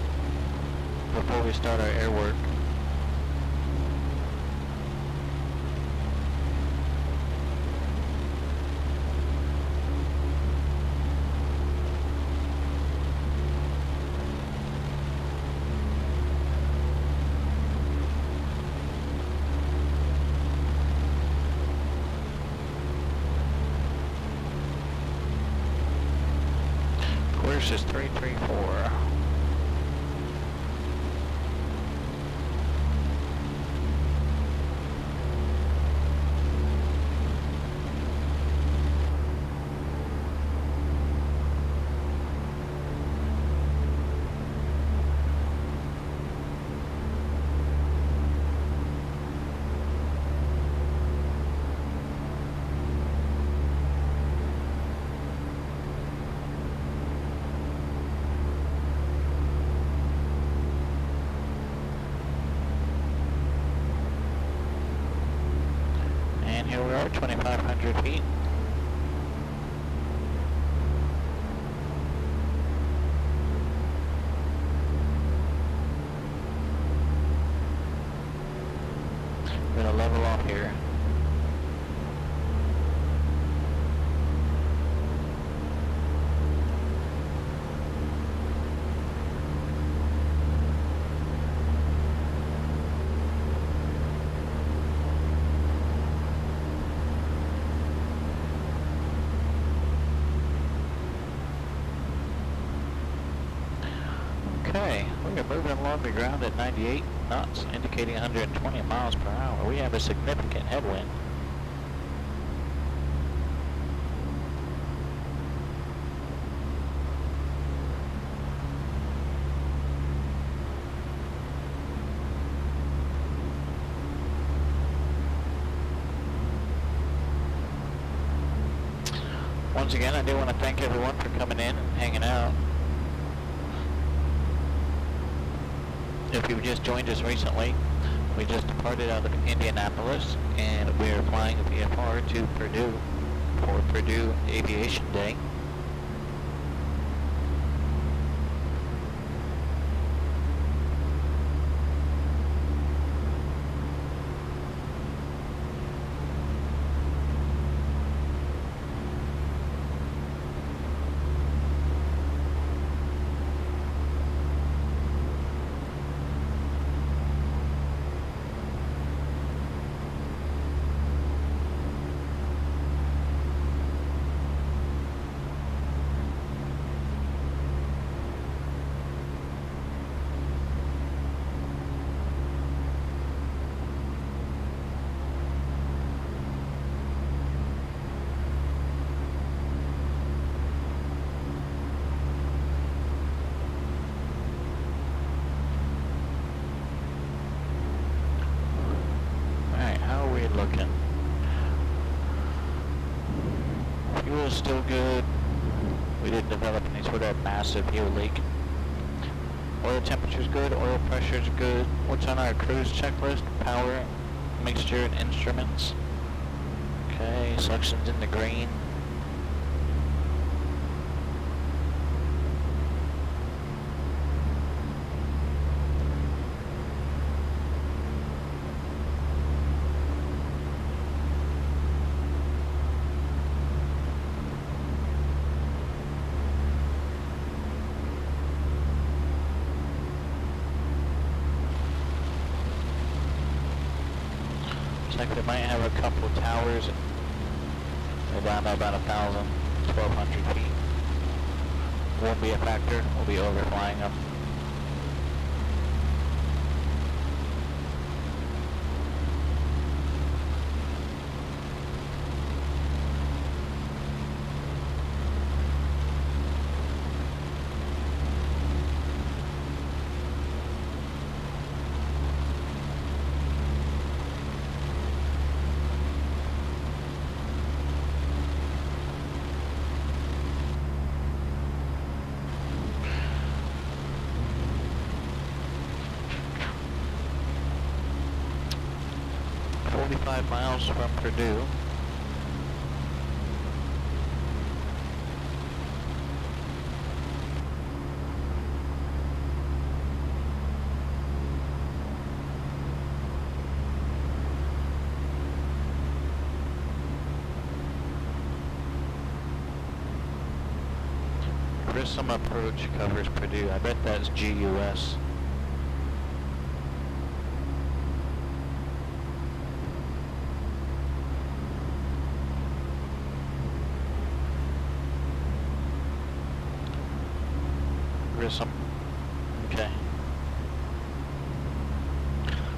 before we start our air work. Course is 334. Here we are, 2,500 feet. We're gonna level off here. Okay, we are moving along the ground at 98 knots, indicating 120 miles per hour. We have a significant headwind. Once again, I do want to thank everyone for coming in and hanging out. If you've just joined us recently, We just departed out of Indianapolis, and we are flying a VFR to Purdue for Purdue Aviation Day. Looking. Fuel is still good. We didn't develop any sort of massive fuel leak. Oil temperature's good, oil pressure's good. What's on our cruise checklist? Power, mixture, and instruments. Okay, suction's in the green. Like we might have a couple of towers around about 1,000, 1,200 feet. Won't be a factor, we'll be overflying them. Miles from Purdue. Grissom approach covers Purdue. I bet that's GUS. Grissom. Okay.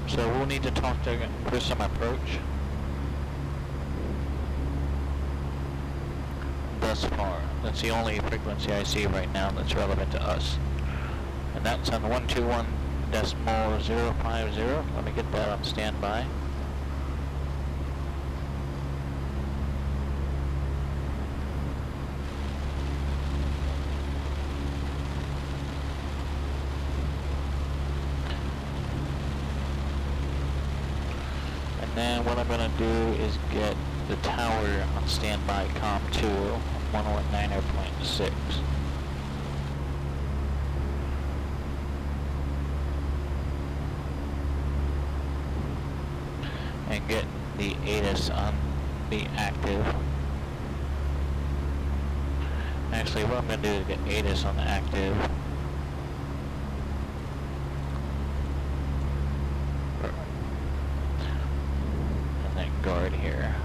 So we'll need to talk to Grissom approach. Thus far. That's the only frequency I see right now that's relevant to us. And that's on 121.050. Let me get that on standby. And then what I'm going to do is get the tower on standby COM2 119.6. And get the ATIS on the active. Actually, what I'm going to do is get ATIS on the active. And then guard here.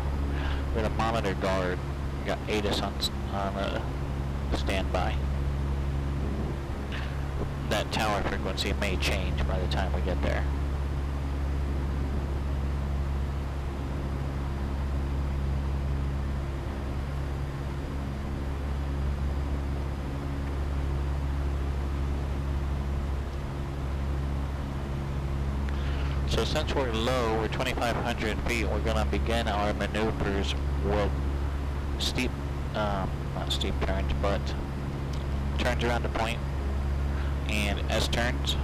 We're going to monitor guard. We got ATIS on standby. That tower frequency may change by the time we get there. So since we're low, we're 2,500 feet, we're going to begin our maneuvers with steep, not steep turns, but turns around the point and S-turns.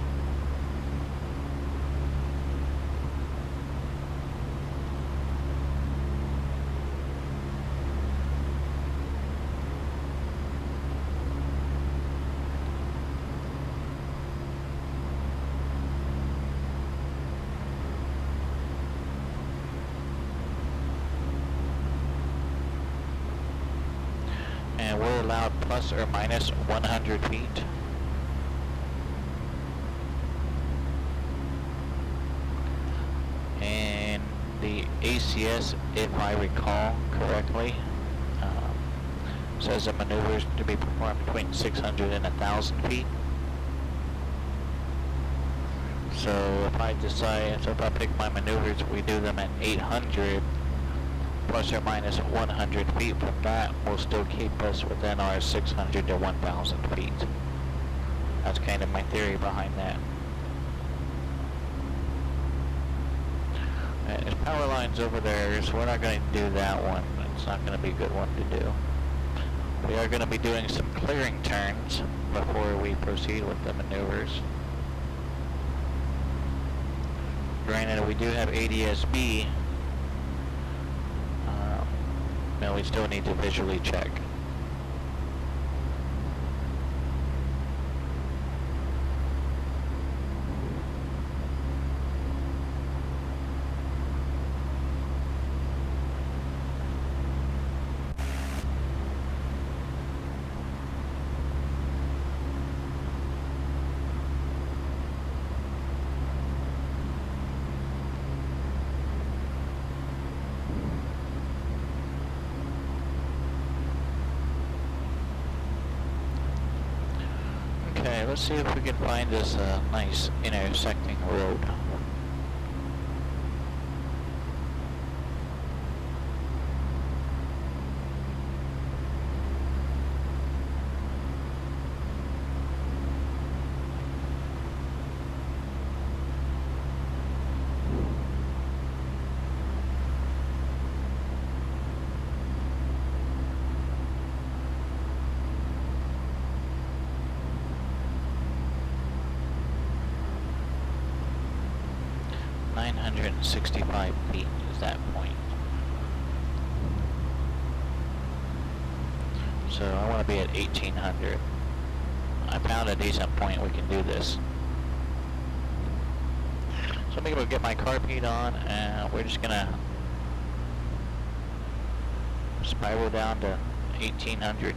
we're allowed plus or minus 100 feet. And the ACS, if I recall correctly, says the maneuvers to be performed between 600 and 1,000 feet. So if I pick my maneuvers, we do them at 800 plus or minus 100 feet from that will still keep us within our 600 to 1,000 feet. That's kind of my theory behind that. There's power lines over there, so we're not going to do that one. It's not going to be a good one to do. We are going to be doing some clearing turns before we proceed with the maneuvers. Granted, we do have ADS-B, but we still need to visually check. Okay, let's see if we can find this nice intersecting road. And 65 feet is that point. So I want to be at 1800. I found a decent point we can do this. So I'm going to get my carb heat on, and we're just going to spiral down to 1800.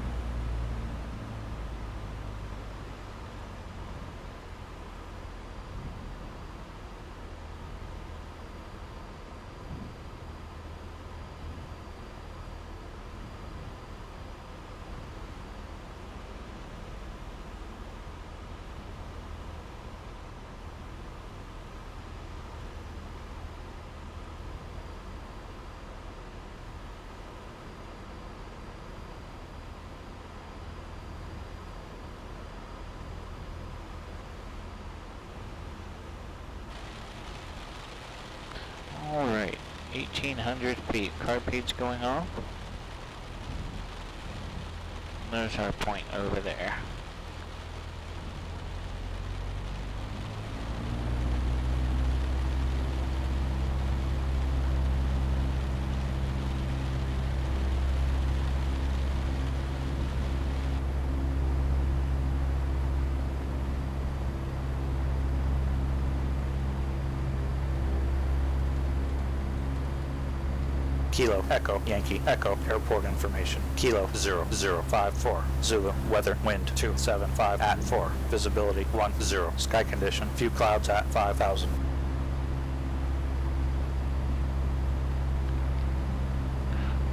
Alright, 1800 feet. Carb heat's going off. There's our point over there. Kilo, Echo, Yankee, Echo, airport information. Kilo 0054, Zulu, weather, wind 275 at 4, visibility 10, sky condition, few clouds at 5,000.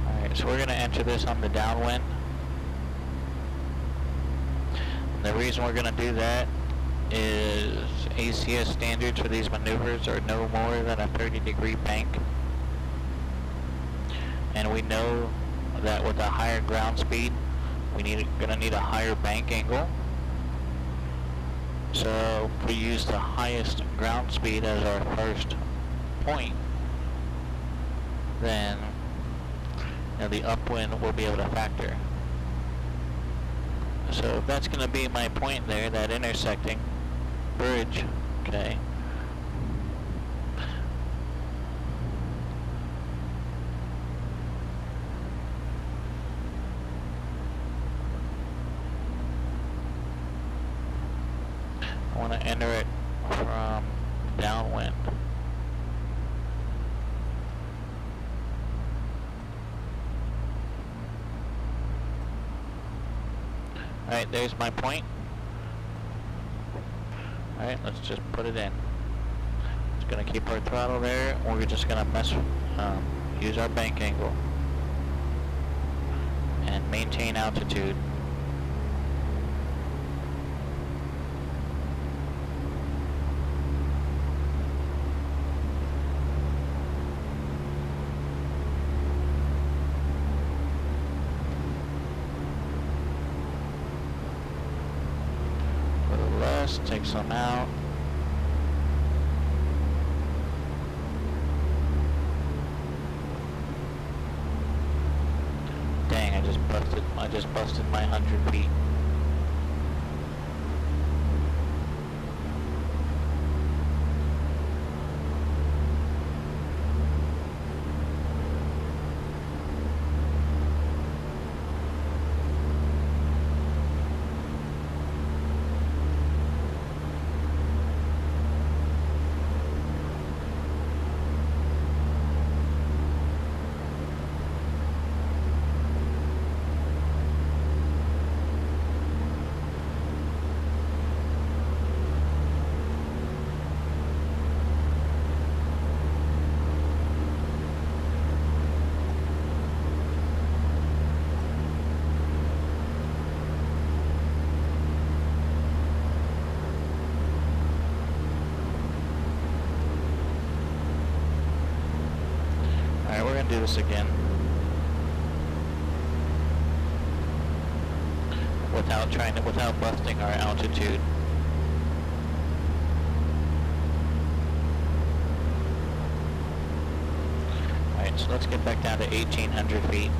Alright, so we're going to enter this on the downwind. And the reason we're going to do that is ACS standards for these maneuvers are no more than a 30-degree bank. And we know that with a higher ground speed, gonna need a higher bank angle. So if we use the highest ground speed as our first point, then the upwind will be able to factor. So that's gonna be my point there, that intersecting bridge, okay. I want to enter it from downwind. Alright, there's my point. Alright, let's just put it in. It's gonna keep our throttle there. We're just gonna use our bank angle and maintain altitude. Take some out. Dang, I just busted my 100 feet. Do this again without busting our altitude. Alright, so let's get back down to 1,800 feet.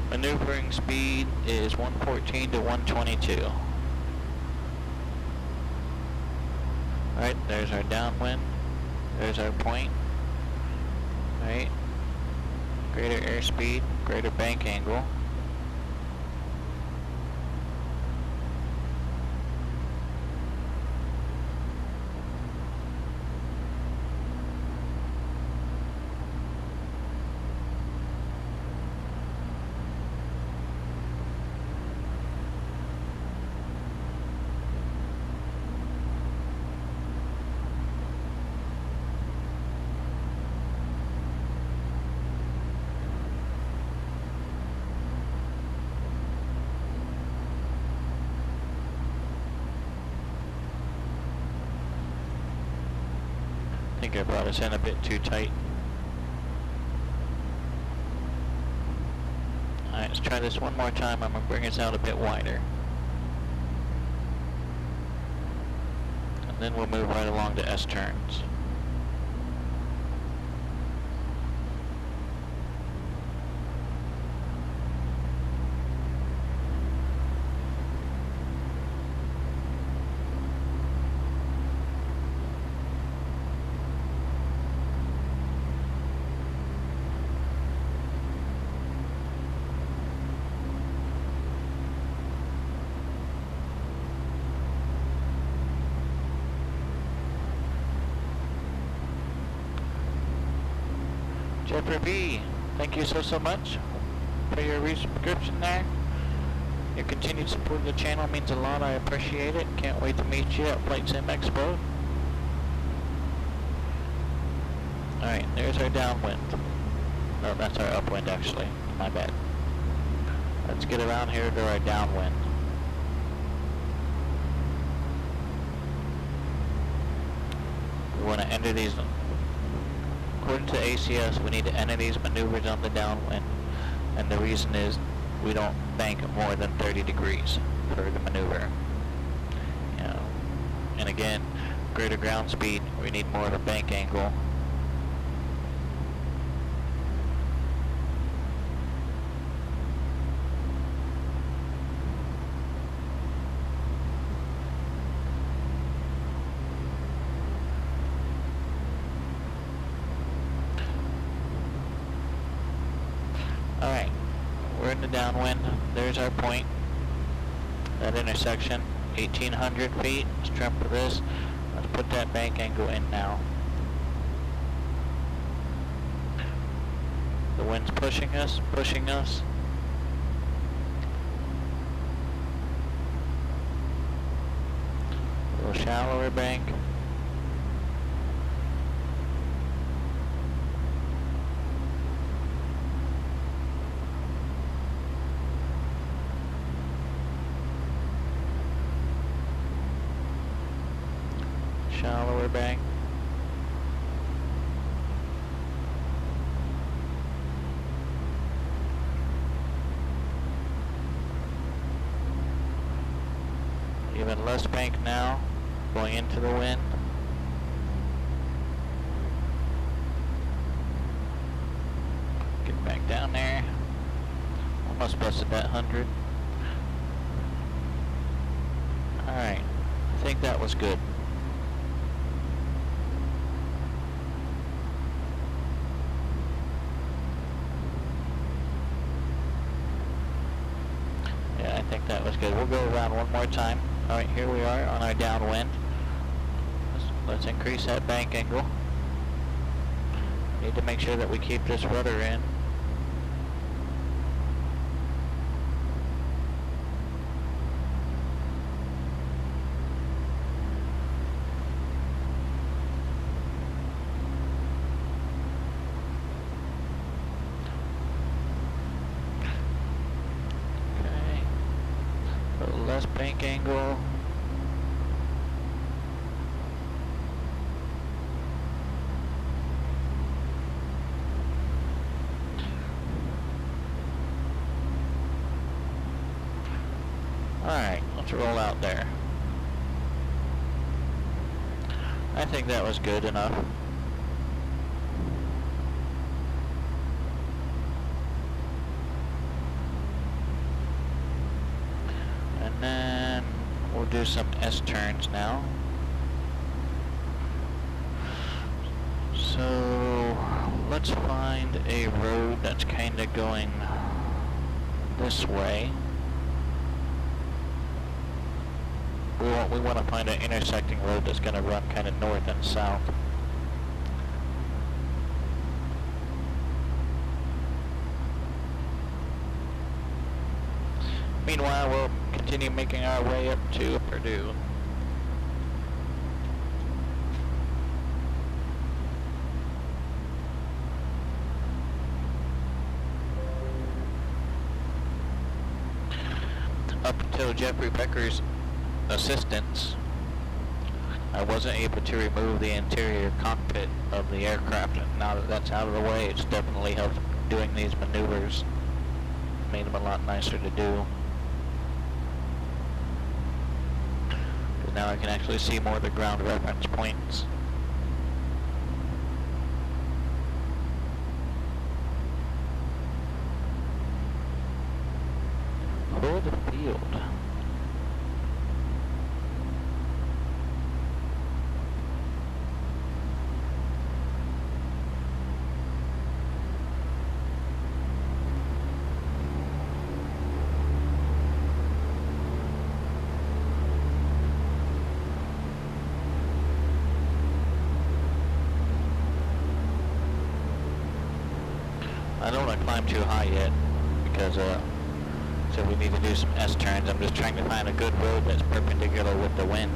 Maneuvering speed is 114 to 122. Alright, there's our downwind. There's our point. Alright. Greater airspeed, greater bank angle. I think I brought us in a bit too tight. Alright, let's try this one more time. I'm going to bring us out a bit wider. And then we'll move right along to S-turns. Jeffrey B, thank you so much for your resubscription there. Your continued support of the channel means a lot. I appreciate it. Can't wait to meet you at Flight Sim Expo. Alright, there's our downwind. No, that's our upwind actually. My bad. Let's get around here to our downwind. We want to enter these. According to ACS, we need to enter these maneuvers on the downwind, and the reason is we don't bank more than 30 degrees for the maneuver. You know, and again, greater ground speed, we need more of a bank angle. the downwind. There's our point. That intersection, 1,800 feet. Let's trim for this. Let's put that bank angle in now. The wind's pushing us, pushing us. A little shallower bank. Shallower bank. Even less bank now, going into the wind. Get back down there. Almost busted that 100. Alright, I think that was good. Yeah, I think that was good. We'll go around one more time. Alright, here we are on our downwind. Let's increase that bank angle. Need to make sure that we keep this rudder in. Okay. A little less bank angle. Alright, let's roll out there. I think that was good enough. And then we'll do some S-turns now. So let's find a road that's kind of going this way. We want to find an intersecting road that's going to run kind of north and south. Meanwhile, we'll continue making our way up to Purdue. Up until Jeffrey Becker's assistance, I wasn't able to remove the interior cockpit of the aircraft. Now that that's out of the way, it's definitely helped doing these maneuvers. Made them a lot nicer to do. Because now I can actually see more of the ground reference points. Hold the field. I don't want to climb too high yet because so we need to do some S-turns. I'm just trying to find a good road that's perpendicular with the wind.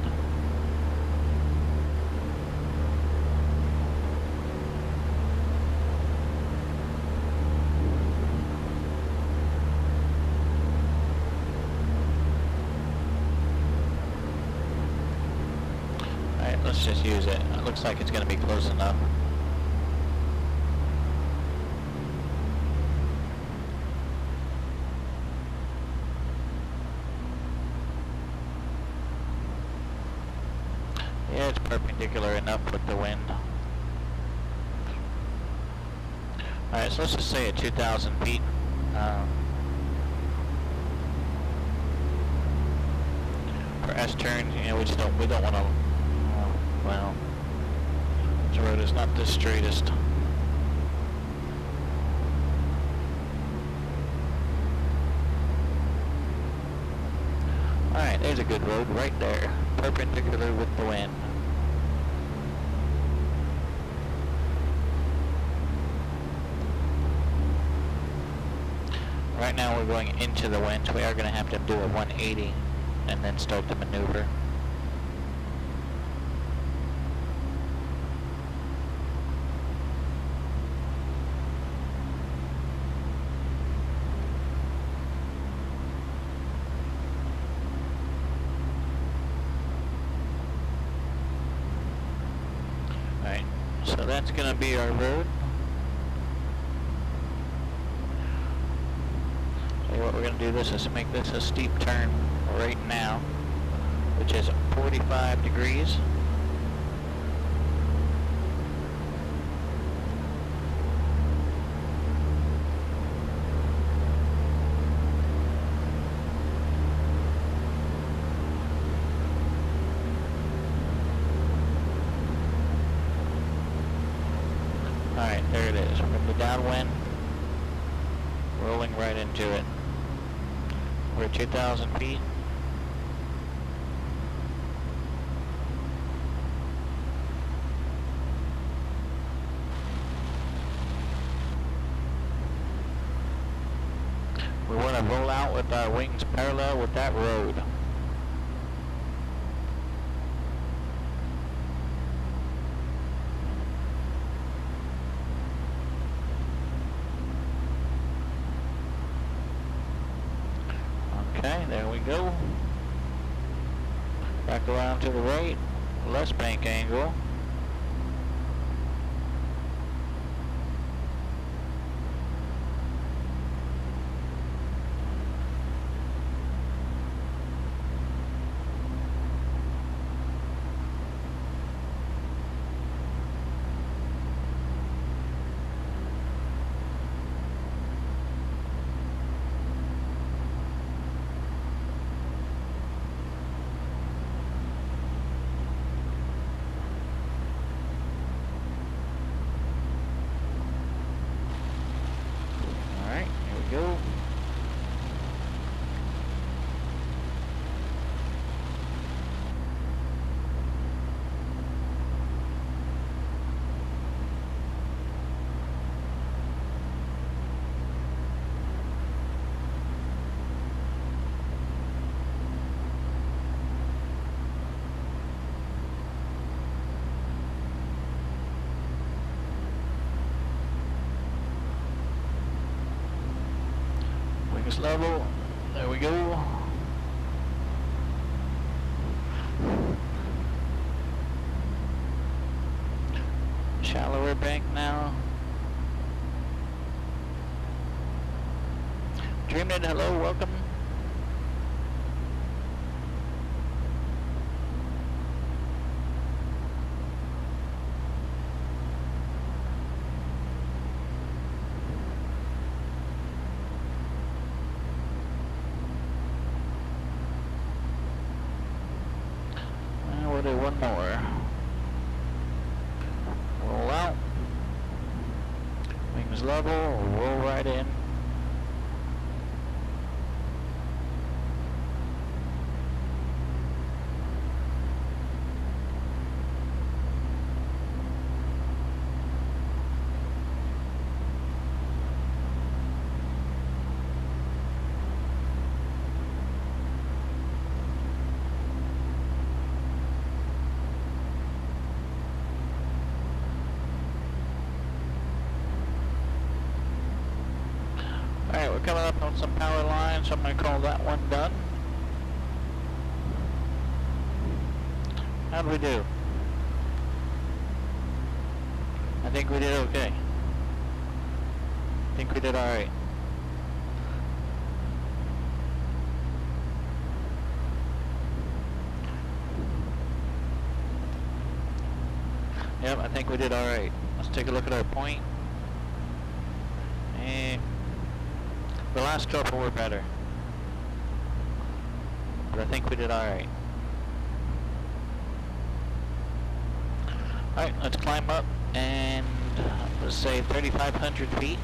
Alright, let's just use it. It looks like it's going to be close enough. Yeah, it's perpendicular enough with the wind. Alright, so let's just say at 2,000 feet. For S-turns, you know, we don't want to, well, this road is not the straightest. Alright, there's a good road right there. Perpendicular with the wind. Right now we're going into the wind, so we are going to have to do a 180 and then start the maneuver. Alright, so that's going to be our road. So what we're going to do this is make this a steep turn right now, which is 45 degrees. Alright, there it is. From the downwind, rolling right into it. We're at 2,000 feet. We want to roll out with our wings parallel with that road. Okay, there we go. Back around to the right, less bank angle. Alright, here we go. Wings level. There we go. Shallower bank now. Dreamnet, hello, welcome. We'll do one more. Roll out. Wings level, roll right in. Alright, we're coming up on some power lines, so I'm going to call that one done. How'd we do? I think we did okay. I think we did alright. Yep, I think we did alright. Let's take a look at our point. And the last couple were better. But I think we did alright. Alright, let's climb up and let's say 3,500 feet.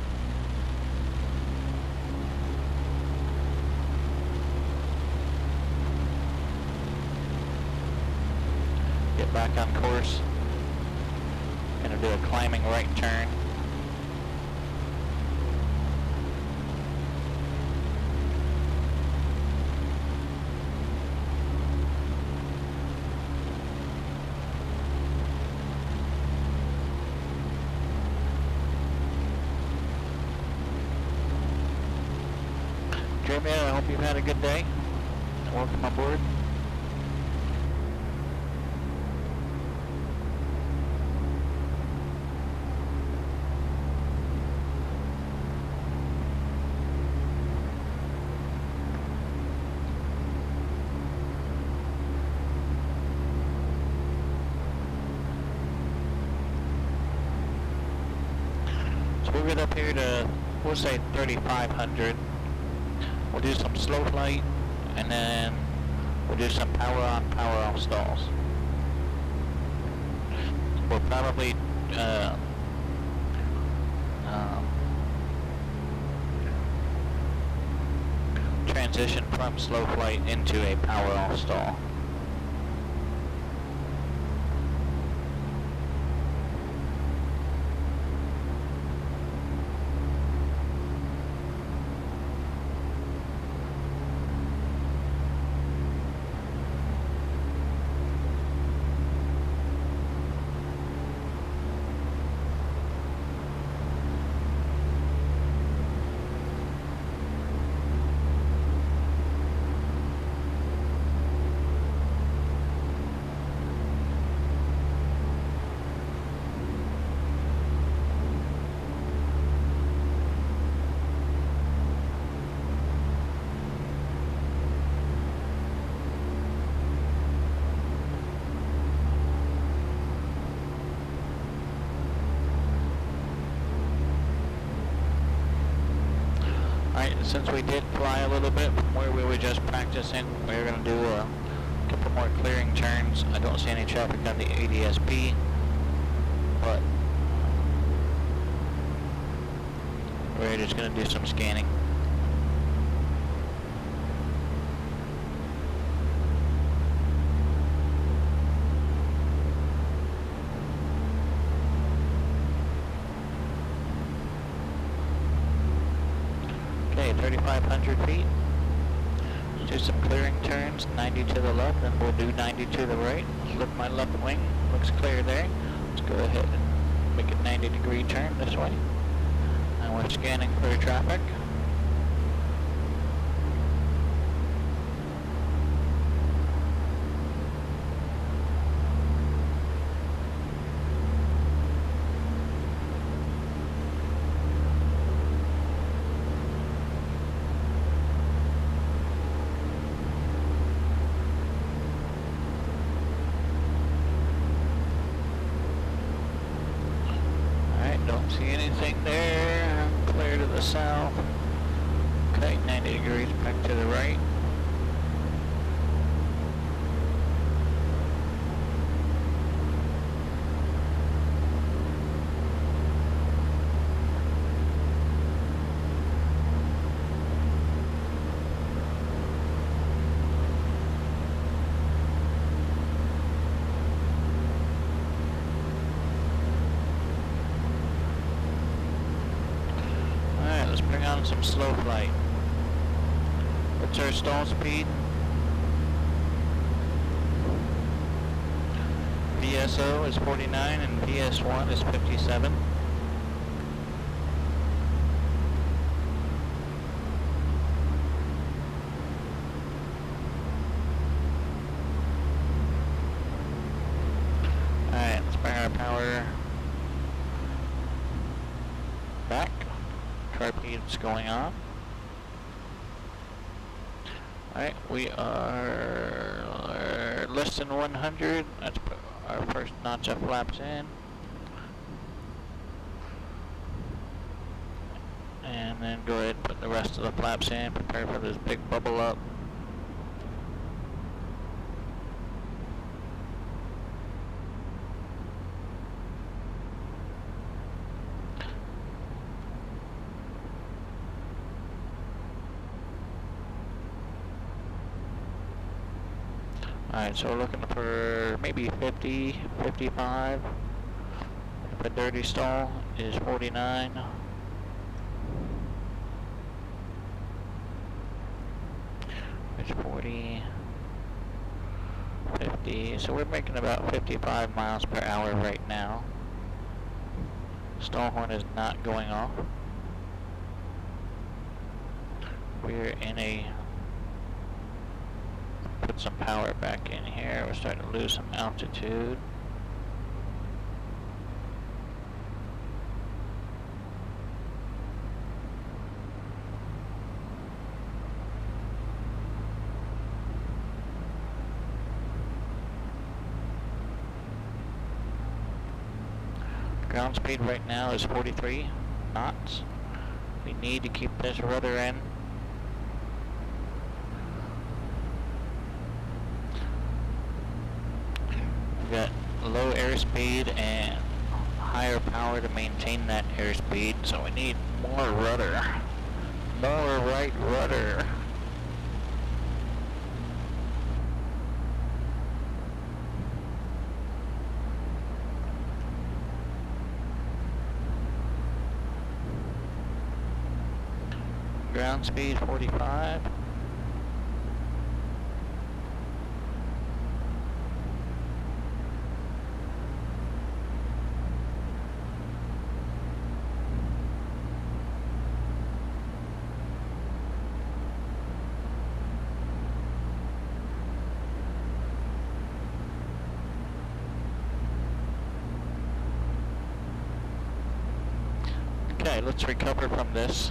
back on course. Gonna do a climbing right turn. Jeremy, I hope you've had a good day. Welcome aboard. So we'll get up here to, we'll say 3,500. We'll do some slow flight, and then we'll do some power on, power off stalls. We'll probably transition from slow flight into a power off stall. Since we did fly a little bit from where we were just practicing, we're going to do a couple more clearing turns. I don't see any traffic on the ADSP, but we're just going to do some scanning. Okay, 3,500 feet. Let's do some clearing turns, 90 to the left, and we'll do 90 to the right. Lift my left wing, looks clear there. Let's go ahead and make a 90-degree turn this way. And we're scanning for traffic. Don't see anything there. Clear to the south. Okay, 90 degrees back to the right. On some slow flight. What's our stall speed? VSO is 49 and VS1 is 57. Alright, let's bring our power back. Torpedoes going on. Alright, we are less than 100. Let's put our first notch of flaps in. And then go ahead and put the rest of the flaps in. Prepare for this big bubble up. Alright, so we're looking for maybe 50, 55. If a dirty stall is 49. It's 40, 50. So we're making about 55 miles per hour right now. Stall horn is not going off. We're in a... Put some power back in here. We're starting to lose some altitude. Ground speed right now is 43 knots. We need to keep this rudder in. We've got low airspeed and higher power to maintain that airspeed, so we need more rudder. More right rudder. Ground speed 45. Okay, let's recover from this.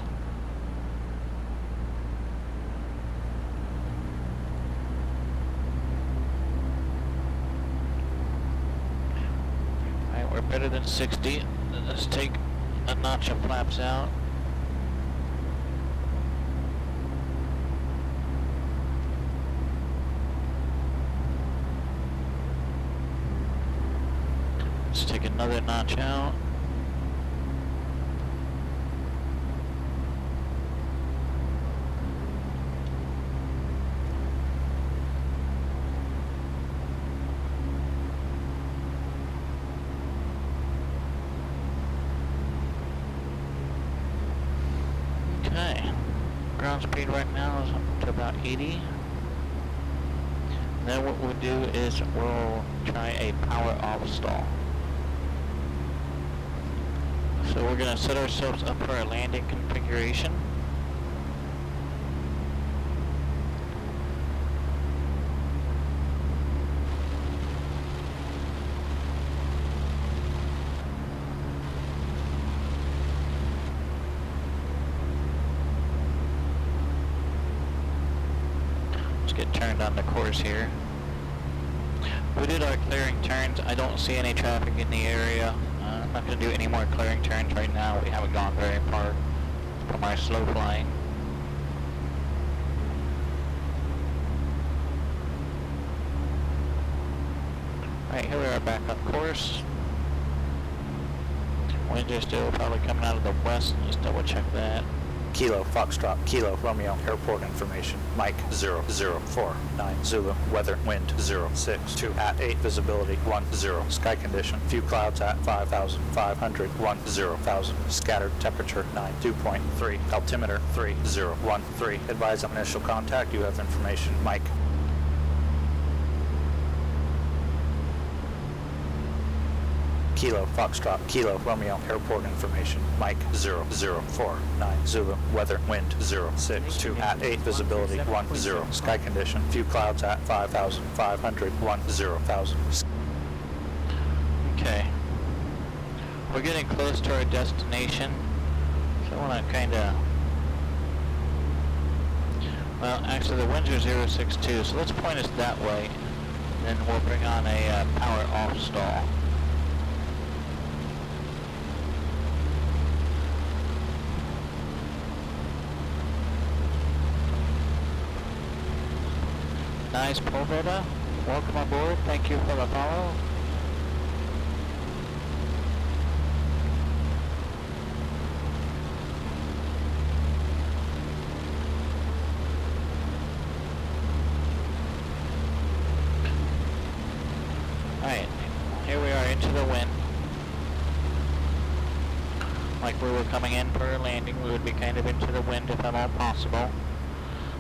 Alright, we're better than 60. Let's take a notch of flaps out. Let's take another notch out. Okay, ground speed right now is up to about 80. Then what we'll do is we'll try a power off stall. So we're going to set ourselves up for a landing configuration. Get turned on the course here. We did our clearing turns. I don't see any traffic in the area. I'm not going to do any more clearing turns right now. We haven't gone very far from our slow flying. Alright, here we are back on course. Winds are still probably coming out of the west. Let's double check that. Kilo, Foxtrot, Kilo, Romeo, airport information, Mike 0049, Zulu, weather, wind 062, at 8, visibility 10, sky condition, few clouds at 5,500, 10,000, scattered, temperature 92.3, altimeter 3013, advise on initial contact, you have information, Mike. Kilo, Foxtrot, Kilo, Romeo, airport information, Mike 0049, Zulu, weather, wind 062, at 8, visibility 10, sky condition, few clouds at 5,500, 10,000. Okay. We're getting close to our destination, so I want to kind of... Well, actually the winds are 062, so let's point us that way, and then we'll bring on a power off stall. Nice, Pulveda. Welcome aboard. Thank you for the follow. into the wind. Like we were coming in for a landing, we would be kind of into the wind if at all possible.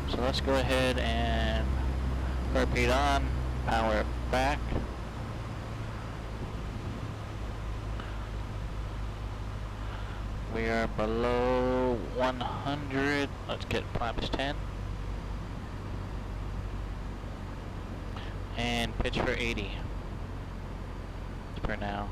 So let's go ahead and repeat on, power back. We are below 100. Let's get flaps 10. And pitch for 80 for now.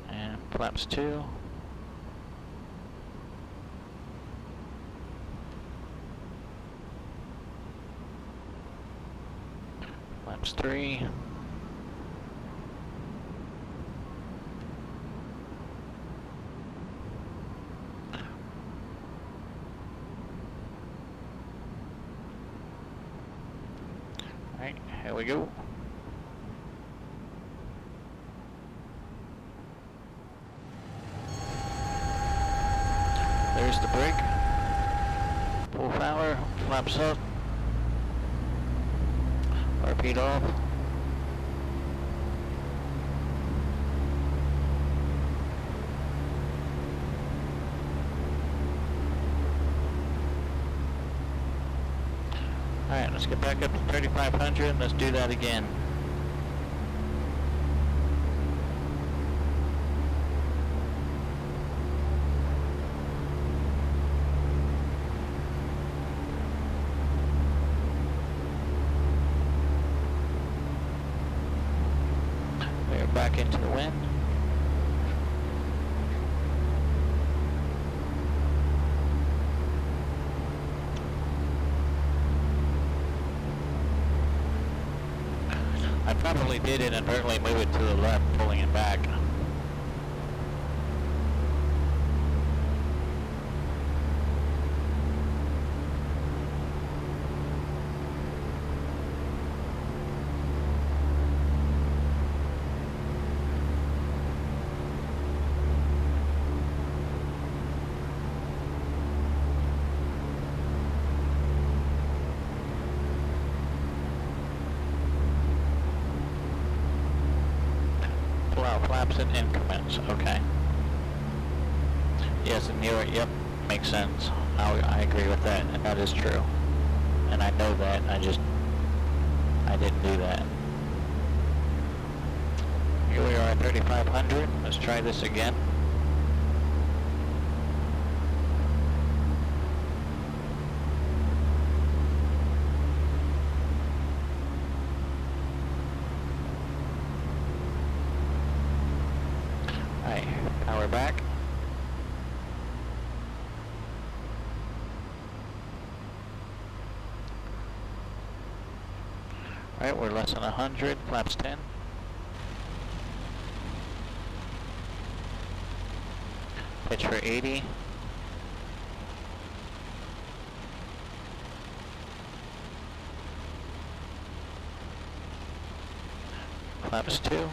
And flaps 2. Flaps 3. Alright, here we go. There's the brake. Full power, flaps up. Repeat off. Alright, let's get back up to 3,500. Let's do that again. We're back into the wind. I probably did inadvertently move it to the left, pulling it back. Pull out flaps in increments, okay. Yes, and you're, yep, makes sense. I agree with that, and that is true. And I know that, I didn't do that. Here we are at 3,500, let's try this again. Alright, power back. Alright, we're less than 100, flaps 10. Pitch for 80. Flaps 2.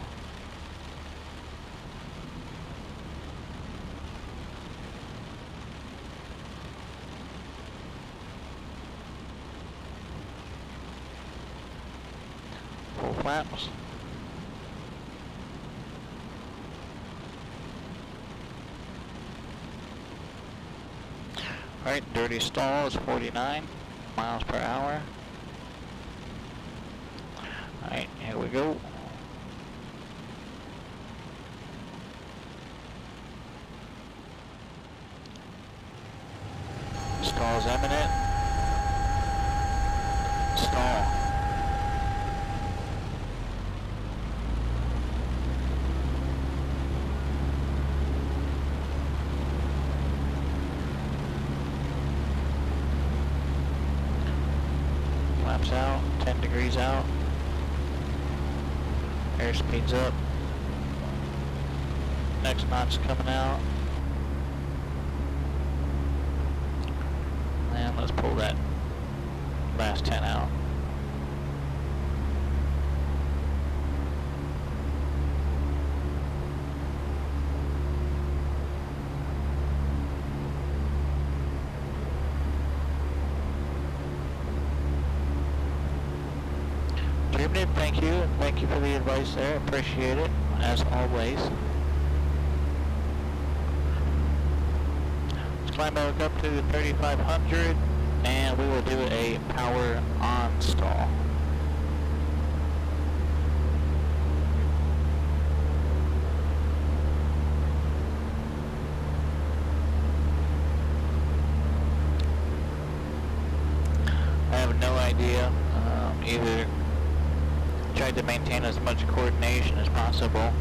Full flaps. Alright, dirty stall is 49 miles per hour. Alright, here we go. Stall's imminent. Stall. Flaps out, 10 degrees out. Airspeed's up. Next notch coming out. And let's pull that last 10 out. Hypnid, thank you, and thank you for the advice there. Appreciate it, as always. Let's climb back up to 3,500, and we will do a power on stall. I have no idea. Either tried to maintain as much coordination as possible.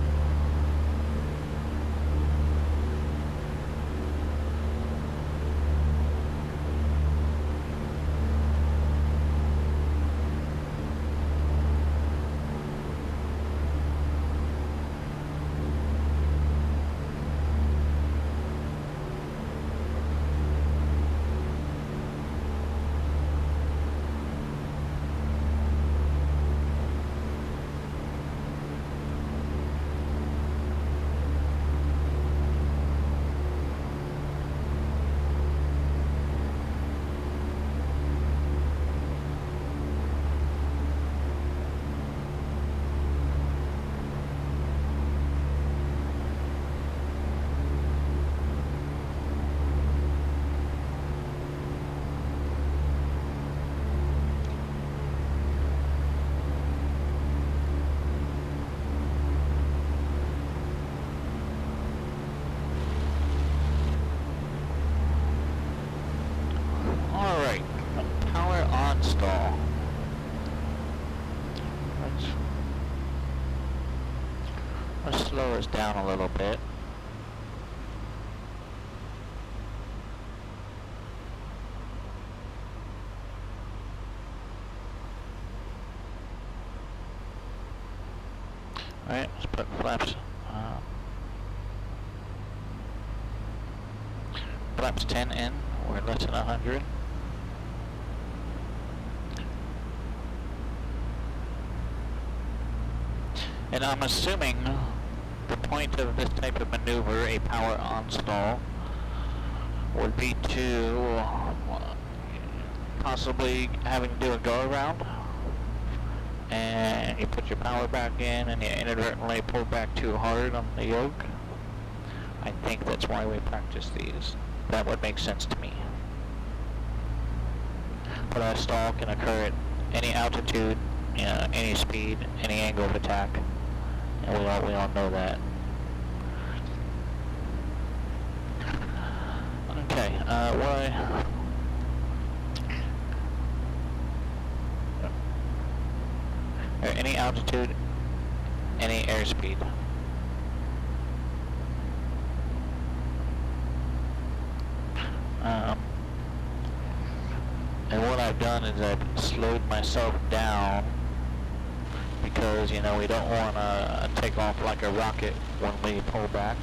Alright, power on stall. Let's slow us down a little bit. Alright, let's put flaps. Flaps 10 in. We're less than 100. And I'm assuming the point of this type of maneuver, a power on stall, would be to possibly having to do a go around, and you put your power back in and you inadvertently pull back too hard on the yoke. I think that's why we practice these. That would make sense to me. But a stall can occur at any altitude, any speed, any angle of attack, and we all know that. Okay, why? Any altitude, any airspeed. And what I've done is I've slowed myself down because, we don't want to take off like a rocket when we pull back.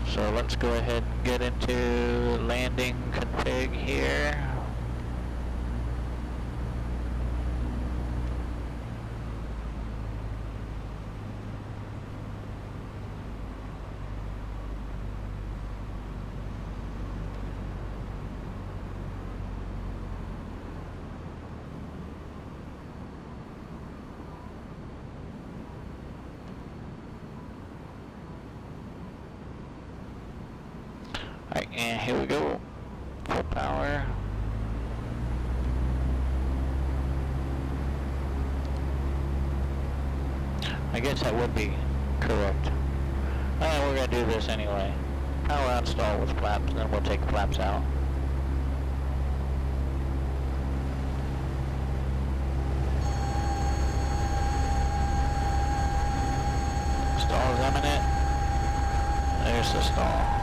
So let's go ahead and get into landing config here. Alright, and here we go. Full power. I guess that would be correct. We're gonna do this anyway. Power on stall with flaps, then we'll take flaps out. Stall is imminent. There's the stall.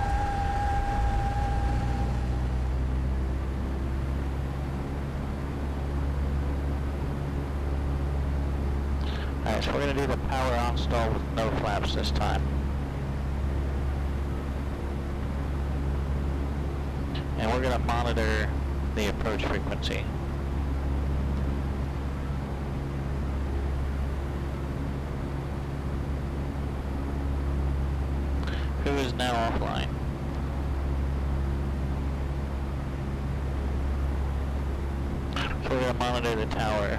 Alright, so we're going to do the power on stall with no flaps this time. And we're going to monitor the approach frequency. Who is now offline? So we're going to monitor the tower.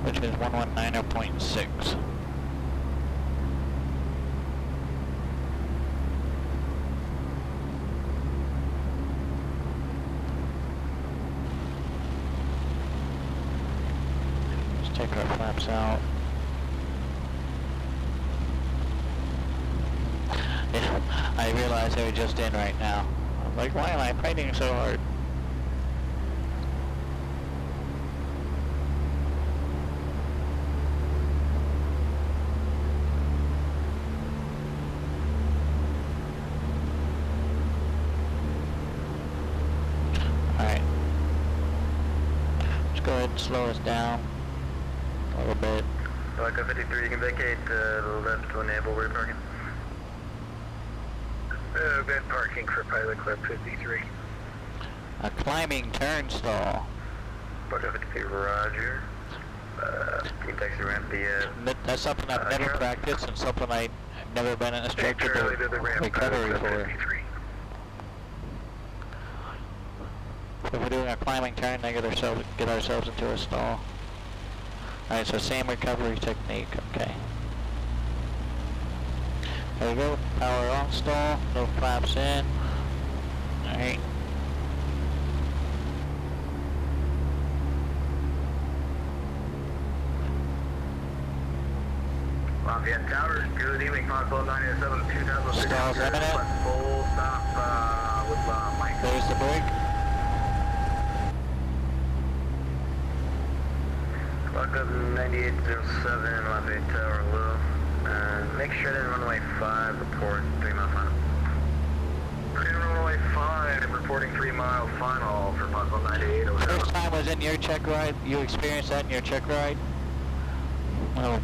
which is 119.6. Let's take our flaps out. Yeah, I realize they were just in right now. I'm like, why am I fighting so hard? Alright. Let's go ahead and slow us down a little bit. Echo 53, you can vacate the left to enable rear parking. Bed parking for Pilot Club 53. A climbing turnstile. Echo 53, roger. Can you taxi ramp the... That's something I've never practiced and something I've never been an instructor Early to the ramp, recovery Pilot Club for. 53. If we're doing a climbing turn, they get ourselves into a stall. Alright, so same recovery technique, okay. There we go, power on stall, no flaps in. Alright. Lafayette Towers, good evening, Foxtrot 987, 2006. Stalls imminent. Full stop with Mike. There's the brake. Lock up 9807, Lafayette Tower low. Make sure they're runway 5, report 3 mile final. Purdue runway 5, reporting 3 mile final for Foxtrot 9807. First time was in your check ride? You experienced that in your check ride? Oh,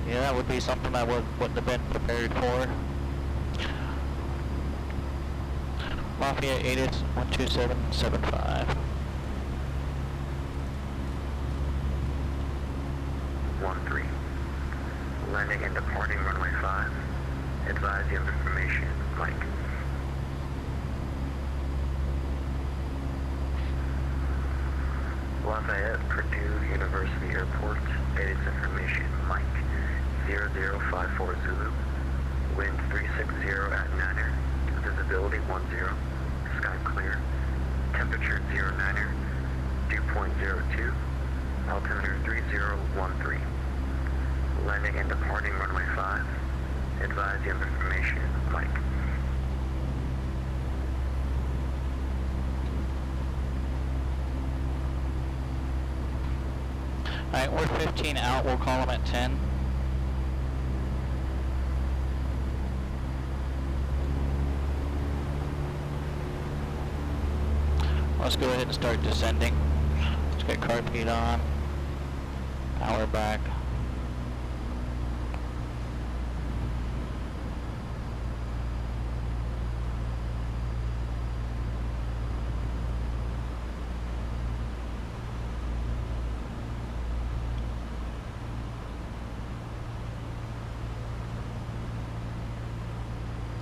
yeah, that would be something I wouldn't have been prepared for. Lafayette 12775. 13. Landing and departing runway 5. Advise you have information, Mike. Lafayette, Purdue University Airport. Its information, Mike. 0054 Zulu. Wind 360 at 9er. Visibility 10. Sky clear. Temperature 09er. Dew point 02. Altimeter 3013. Landing and departing runway 5. Advise you have information, Mike. Alright, we're 15 out, we'll call them at 10. Let's go ahead and start descending. Let's get carpet on. Power back.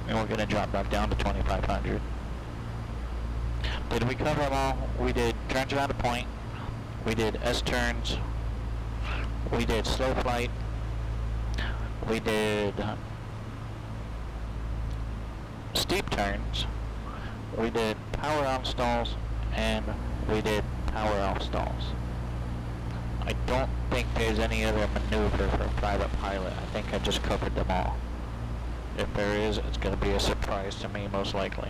And we're going to drop back down to 2500. Did we cover them all? We did turns around a point. We did S-turns. We did slow flight. We did steep turns. We did power on stalls. And we did power off stalls. I don't think there's any other maneuver for a private pilot. I think I just covered them all. If there is, it's going to be a surprise to me, most likely.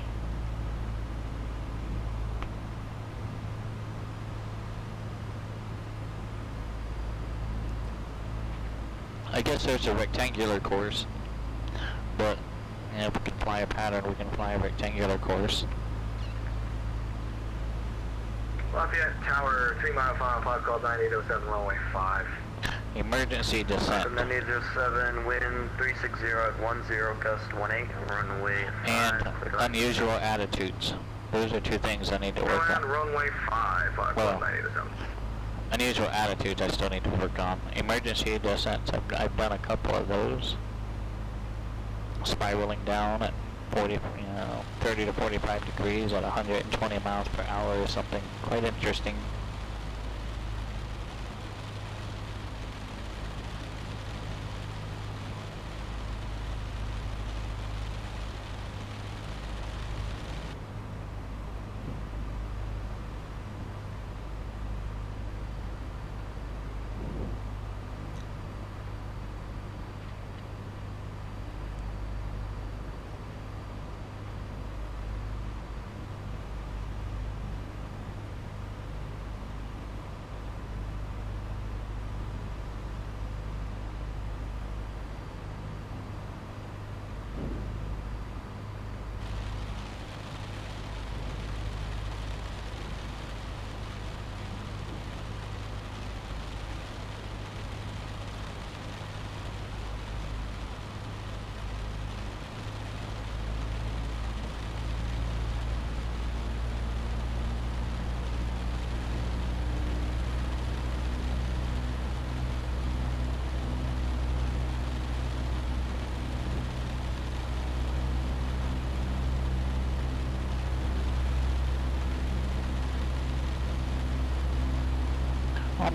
I guess there's a rectangular course, but you know, if we can fly a pattern, we can fly a rectangular course. Lafayette Tower, 3 mile final, 5 call 9807, runway 5. Emergency descent. 9807, wind 360 at 10, gust 18, runway 5. And unusual attitudes. Those are two things I need to work on. Runway 5, 5 call Well, 9807. unusual attitudes I still need to work on. Emergency descents, I've done a couple of those. Spiraling down at 30 to 45 degrees at 120 miles per hour is something quite interesting.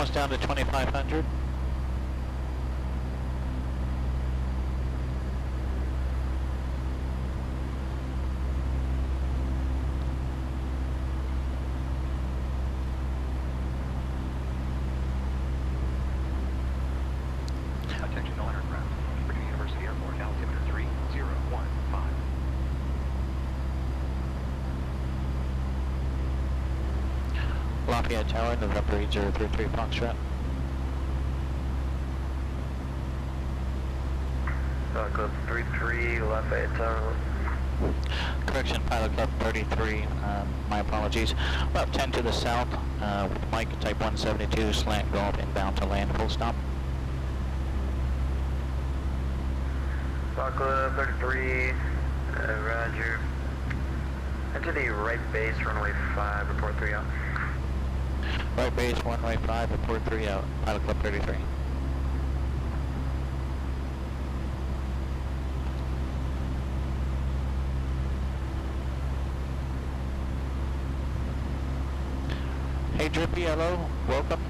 almost down to 2,500. Attention all aircraft. Purdue University Airport, altimeter 3015. Lafayette Tower, November 8033 Foxtrot. Club 33, Lafayette Tower. Correction, Pilot Club 33, my apologies. About 10 to the south, with Mike, type 172, slant golf, inbound to land, full stop. Club 33, roger. Enter the right base, runway 5, report 3 out. Right base, 1 right 5, report 3 out, Pilot Club 33. Hey Drippy, hello, welcome.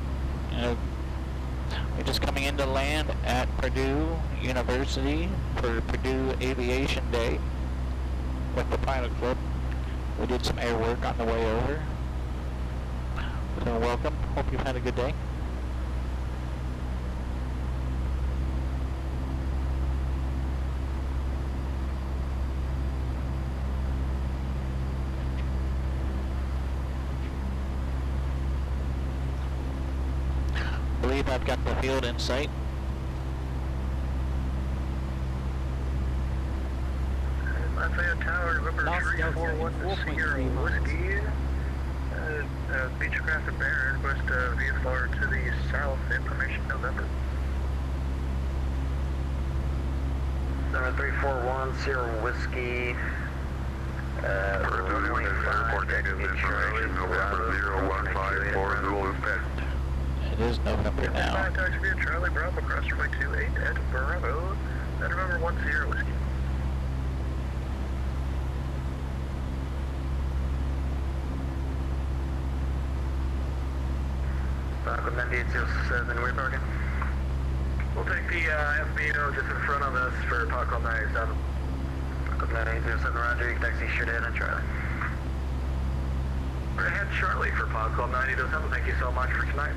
We're just coming into land at Purdue University for Purdue Aviation Day with the Pilot Club. We did some air work on the way over. So welcome, hope you've had a good day. I believe I've got the field in sight. Lafayette Tower, November Last 341 Sierra 4.3 miles. Whiskey. Beechcraft and Bear, request VFR to the south, information November. Number 341 Sierra Whiskey. Purdue Airport negative information, November 0154 Zulu Pet. It is November now. Contact via Charlie Bravo, cross runway 28 at Bravo. November 10 Whiskey. Falcon 9807, we're parking. We'll take the FBO just in front of us for Falcon 97. Falcon 9807, roger, you can taxi straight ahead and Charlie. We're ahead Charlie for Falcon 9807, thank you so much for tonight.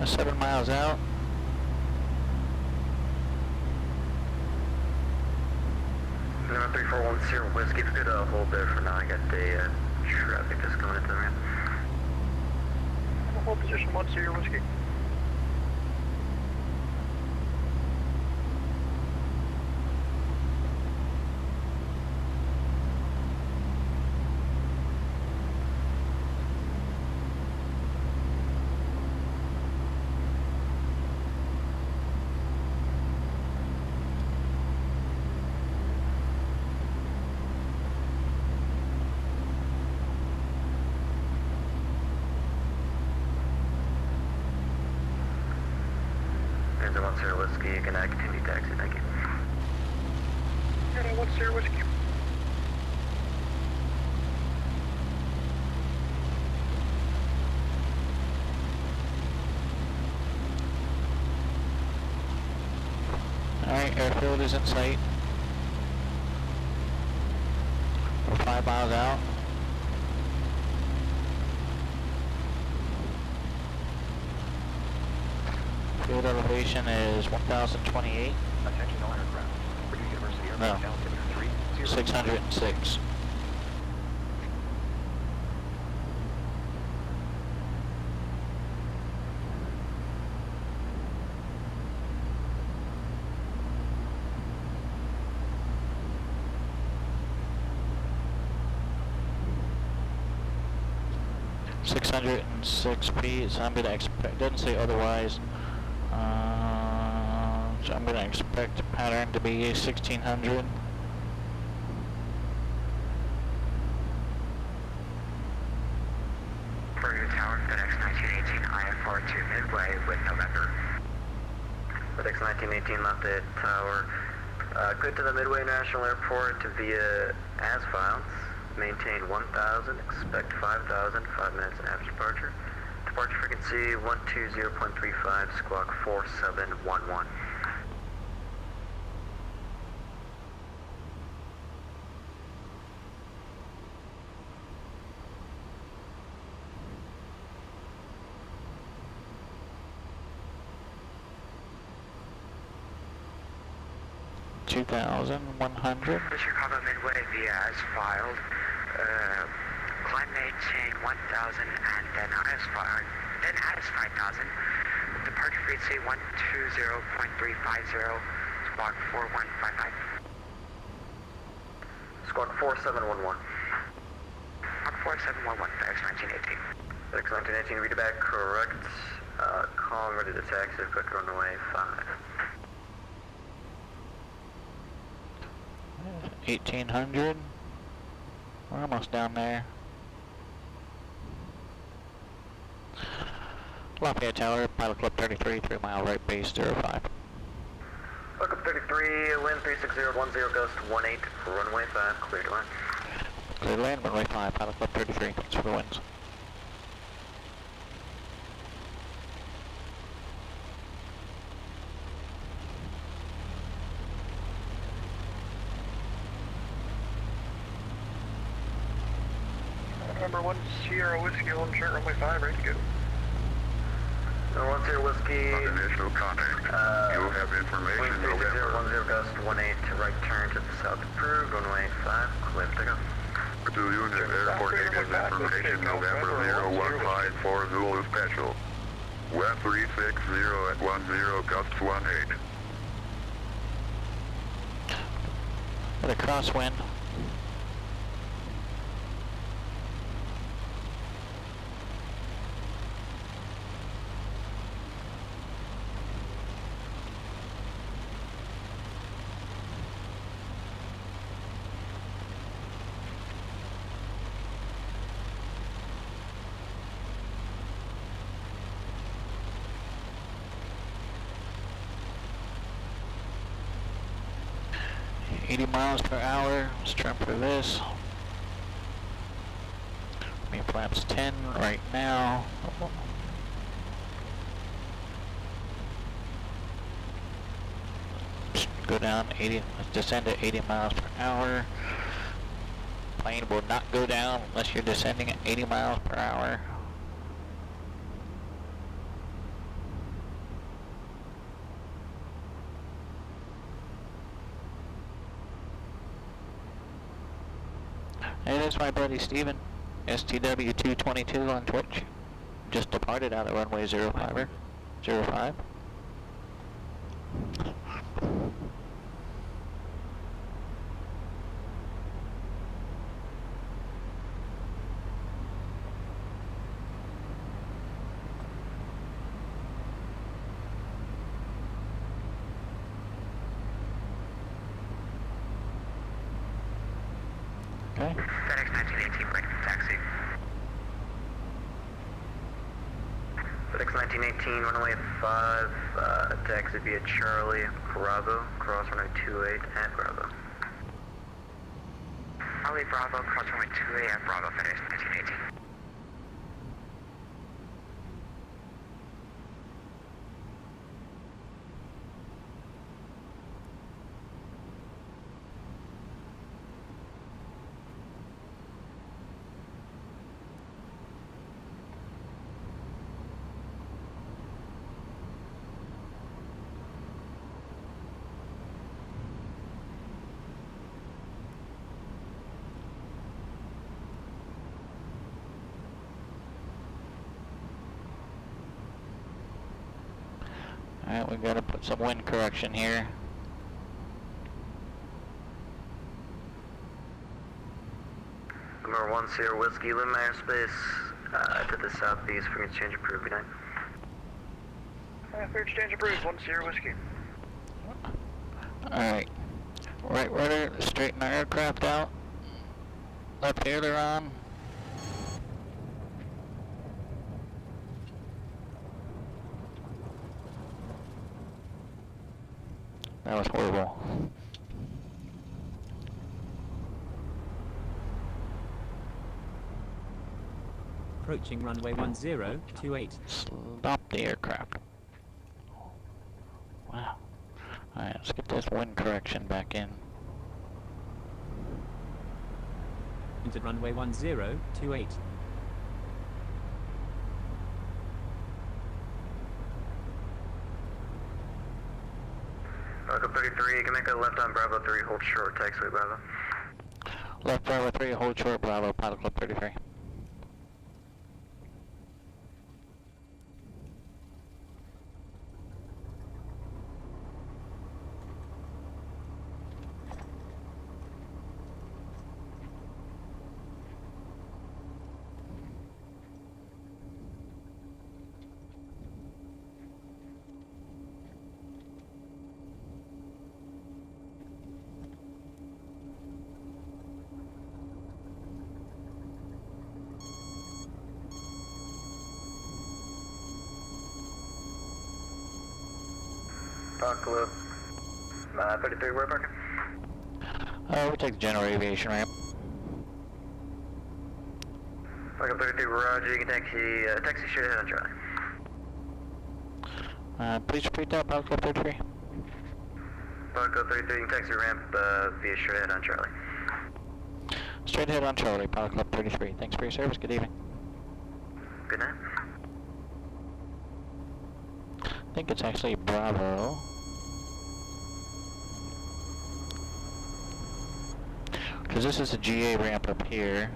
We're 7 miles out. Number 3410 Whiskey, if you could hold there for now, I got the traffic just coming into the ramp. Hold position 10 Whiskey. There's a 10 Whiskey, you can continue taxi, thank you. And 10 Whiskey. Alright, airfield is in sight. We're 5 miles out. Field elevation is 1,028. Attention all aircraft. Purdue University Airport, No. altimeter 30. 606. $606 so I'm gonna expect, doesn't say otherwise, so I'm gonna expect the pattern to be 1600. Purdue Tower, FedEx 1918 IFR to Midway with November. FedEx 1918 Lafayette Tower. Good to the Midway National Airport via as filed. Maintain 1,000, expect 5,000, 5 minutes after departure. Departure frequency 120.35, squawk 4711. Chicago Midway via as filed. Climb maintain 1,000 and then as filed. Then as 5,000. Departure frequency 120.350. Squawk 4155. Squawk 4711. Squawk 4711. FedEx 1918. FedEx 1918. Read it back. Correct. Calm. Ready to taxi. Quick runway 5. 1800. We're almost down there. Lafayette Tower, Pilot Club 33, 3 mile right base 05. Welcome 33, wind 36010, gust 18, runway 5, clear to land. Clear to land, runway 5, Pilot Club 33, thanks for the winds. Number 1 Sierra Whiskey, hold short, runway 5, ready to go. Number 1 Sierra Whiskey. On initial contact. You have information. Wind 3010, gust 18 to right turn to the south approved, runway 5, clear to go. Purdue Unit, airport native information, November 0154 Zulu Special. West 360 at 10, gust 18. With a crosswind. miles per hour. Let's trim for this. Main flaps 10 right now. Go down 80, let's descend at 80 miles per hour. Plane will not go down unless you're descending at 80 miles per hour. Hey, there's my buddy Steven, STW222 on Twitch. Just departed out of runway 05. Okay. FedEx 1918, ready for taxi. FedEx 1918, runway 5, taxi via Charlie, Bravo, cross runway 28 at Bravo. Charlie, Bravo, cross runway 28 at Bravo, FedEx 1918. Alright, we gotta put some wind correction here. Number 1 Sierra Whiskey, Lima airspace, to the southeast, for exchange approved, good night. For exchange approved, 1 Sierra Whiskey. Alright. Right rudder, straighten our aircraft out. Left aileron. That was horrible. Approaching runway 1028. Stop the aircraft. Wow. Alright, let's get this wind correction back in. Into runway 1028. Echo 33, you can make a left on Bravo 3, hold short, taxiway Bravo. Left Bravo 3, hold short, Bravo, Pilot Club 33. Club. 33, where parking? We'll take the general aviation ramp. Echo 33, roger, you can taxi straight ahead on Charlie. Please repeat that, Pilot Club 33. Echo 33, you can taxi ramp via straight ahead on Charlie. Straight ahead on Charlie, Pilot Club 33. Thanks for your service, good evening. Good night. I think it's actually Bravo. Because this is a GA ramp up here.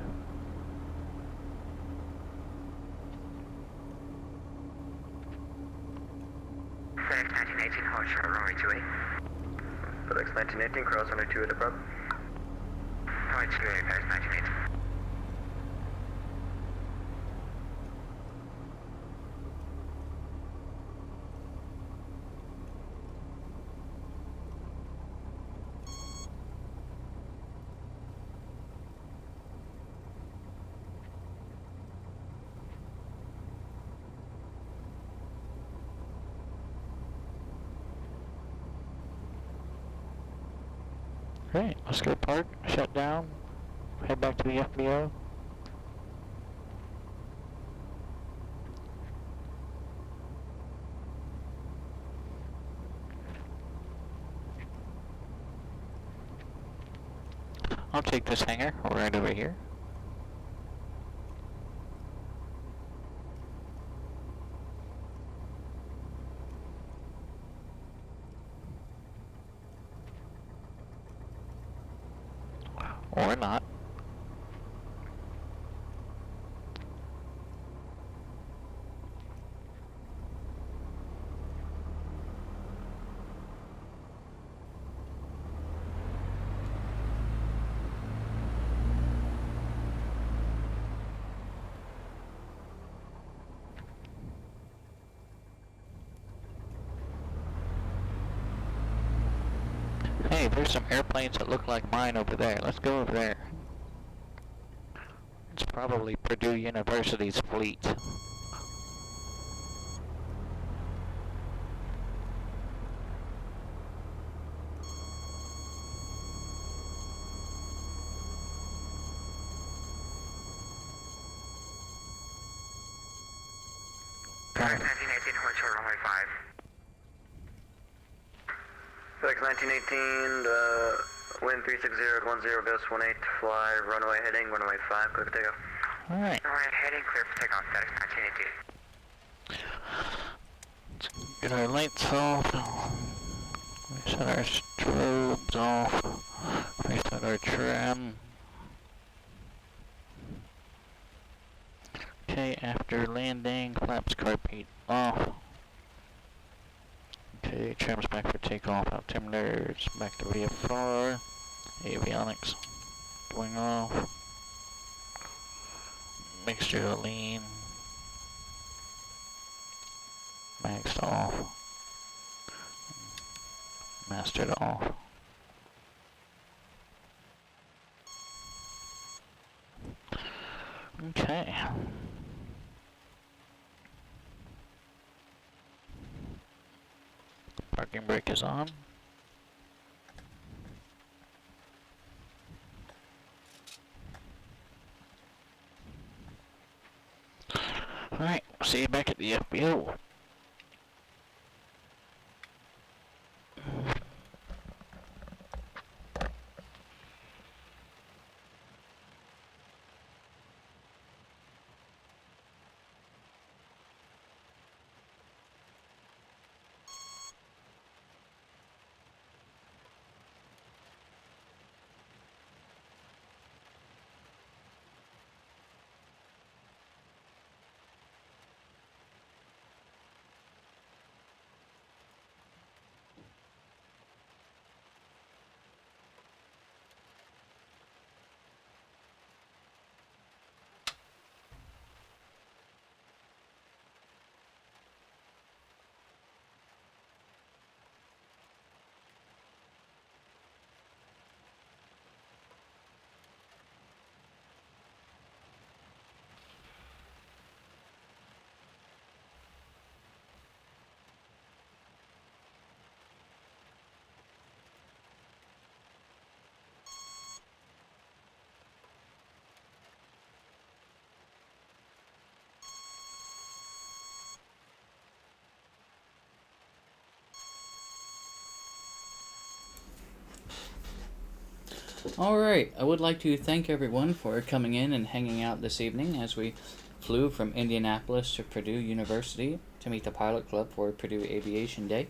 FedEx 1918, hold short, runway 28. FedEx 1918, cross runway 28 at Bravo. Runway 28, FedEx 1918. Great, let's go park, shut down, head back to the FBO. I'll take this hangar right over here. Or not. Hey, there's some airplanes that look like mine over there. Let's go over there. It's probably Purdue University's fleet. FedEx 1918, hold short, runway 5. FedEx 1918, wind 360 at 10, ghost 18, fly, runway heading, runway 5, clear for takeoff. Alright. Runway heading, clear for takeoff, FedEx 1918. Get our lights off. We set our strobes off. We set our trim. Okay, after landing, flaps carpet off. Okay, trims back for takeoff, altimeters back to VFR. Avionics going off. Mixture to lean. Max off. Master to off. Okay. Parking brake is on. Alright, see you back at the FBO. Alright, I would like to thank everyone for coming in and hanging out this evening as we flew from Indianapolis to Purdue University to meet the Pilot Club for Purdue Aviation Day.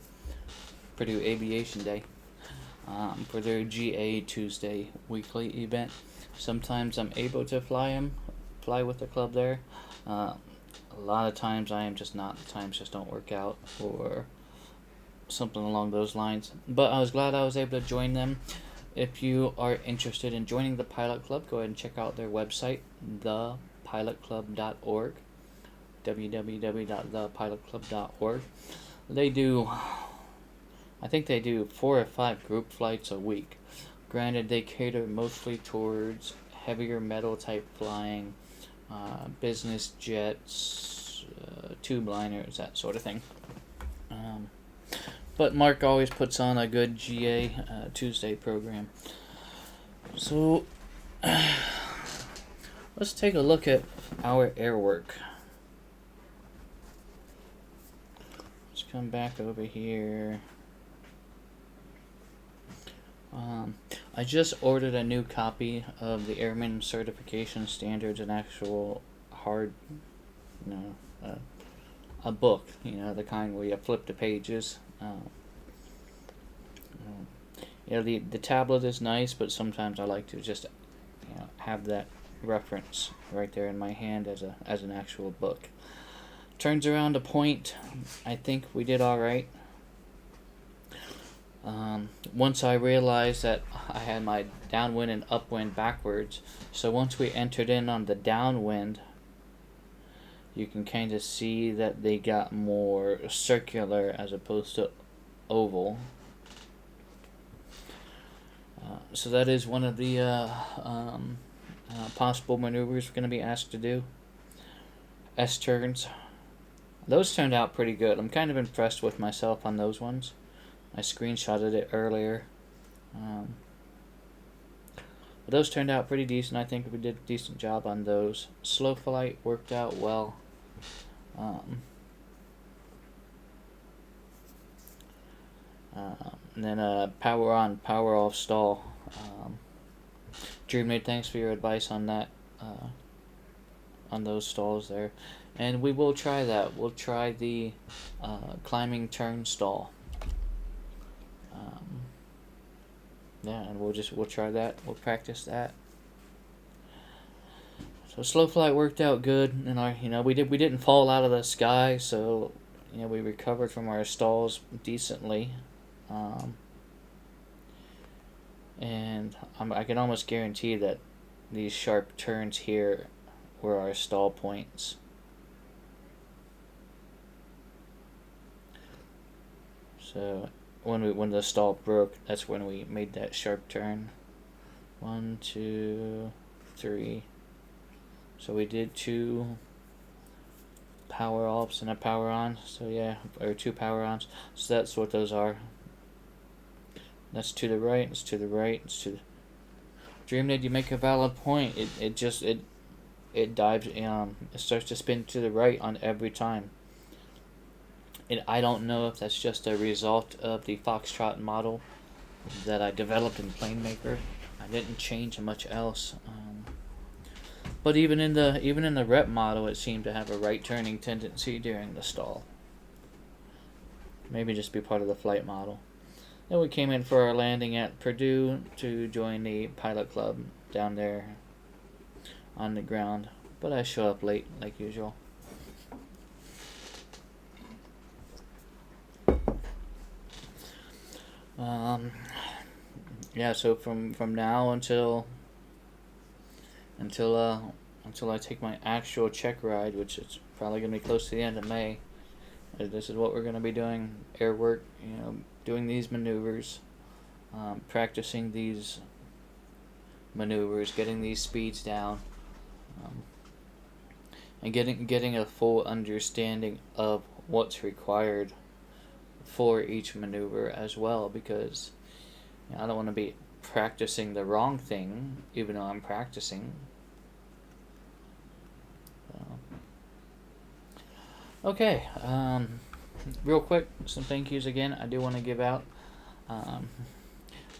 Purdue Aviation Day. For their GA Tuesday weekly event. Sometimes I'm able to fly with the club there. A lot of times I am just not. The times just don't work out or something along those lines. But I was glad I was able to join them. If you are interested in joining the Pilot Club, go ahead and check out their website, thepilotclub.org, www.thepilotclub.org. I think they do 4 or 5 group flights a week. Granted, they cater mostly towards heavier metal type flying, business jets, tube liners, that sort of thing. But Mark always puts on a good GA Tuesday program. So, let's take a look at our airwork. Let's come back over here. I just ordered a new copy of the Airman Certification Standards, an actual hard, a book, the kind where you flip the pages. The tablet is nice, but sometimes I like to just have that reference right there in my hand as an actual book. Turns around a point. I think we did all right. Once I realized that I had my downwind and upwind backwards, so once we entered in on the downwind, you can kind of see that they got more circular as opposed to oval. So that is one of the possible maneuvers we're going to be asked to do. S-turns. Those turned out pretty good. I'm kind of impressed with myself on those ones. I screenshotted it earlier. But those turned out pretty decent. I think we did a decent job on those. Slow flight worked out well. And then power on, power off stall. Dreammate, thanks for your advice on that. On those stalls there. And we will try that. We'll try the climbing turn stall. And we'll try that. We'll practice that. So slow flight worked out good, and we didn't fall out of the sky, so we recovered from our stalls decently. And I can almost guarantee that these sharp turns here were our stall points. So when the stall broke, that's when we made that sharp turn. 1, 2, 3. So we did 2 power offs and a power on. So yeah, or 2 power ons. So that's what those are. That's to the right. It's to the right. It's to the... Dreamnade, you make a valid point. it dives, it starts to spin to the right on every time. And I don't know if that's just a result of the Foxtrot model that I developed in PlaneMaker. I didn't change much else. But even in the rep model, it seemed to have a right turning tendency during the stall. Maybe just be part of the flight model. Then we came in for our landing at Purdue to join the pilot club down there on the ground. But I show up late, like usual. Yeah, so from now until I take my actual check ride, which is probably going to be close to the end of May, this is what we're going to be doing: air work, doing these maneuvers, practicing these maneuvers, getting these speeds down, and getting a full understanding of what's required for each maneuver as well, because I don't want to be practicing the wrong thing even though I'm practicing. Okay, real quick, some thank yous again I do want to give out.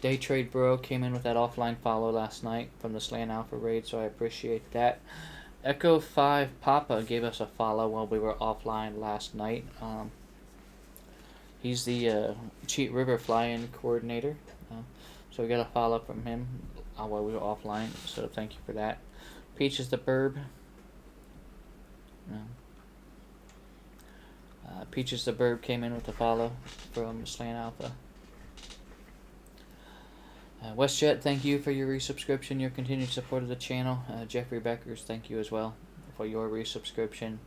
Day Trade Bro came in with that offline follow last night from the Slant Alpha raid, so I appreciate that. Echo 5 Papa gave us a follow while we were offline last night. He's the Cheat River fly-in coordinator, so we got a follow from him while we were offline, so thank you for that. Peaches the Burb. Peaches the Burb came in with a follow from Slant Alpha. WestJet, thank you for your resubscription, your continued support of the channel. Jeffrey Beckers, thank you as well for your resubscription.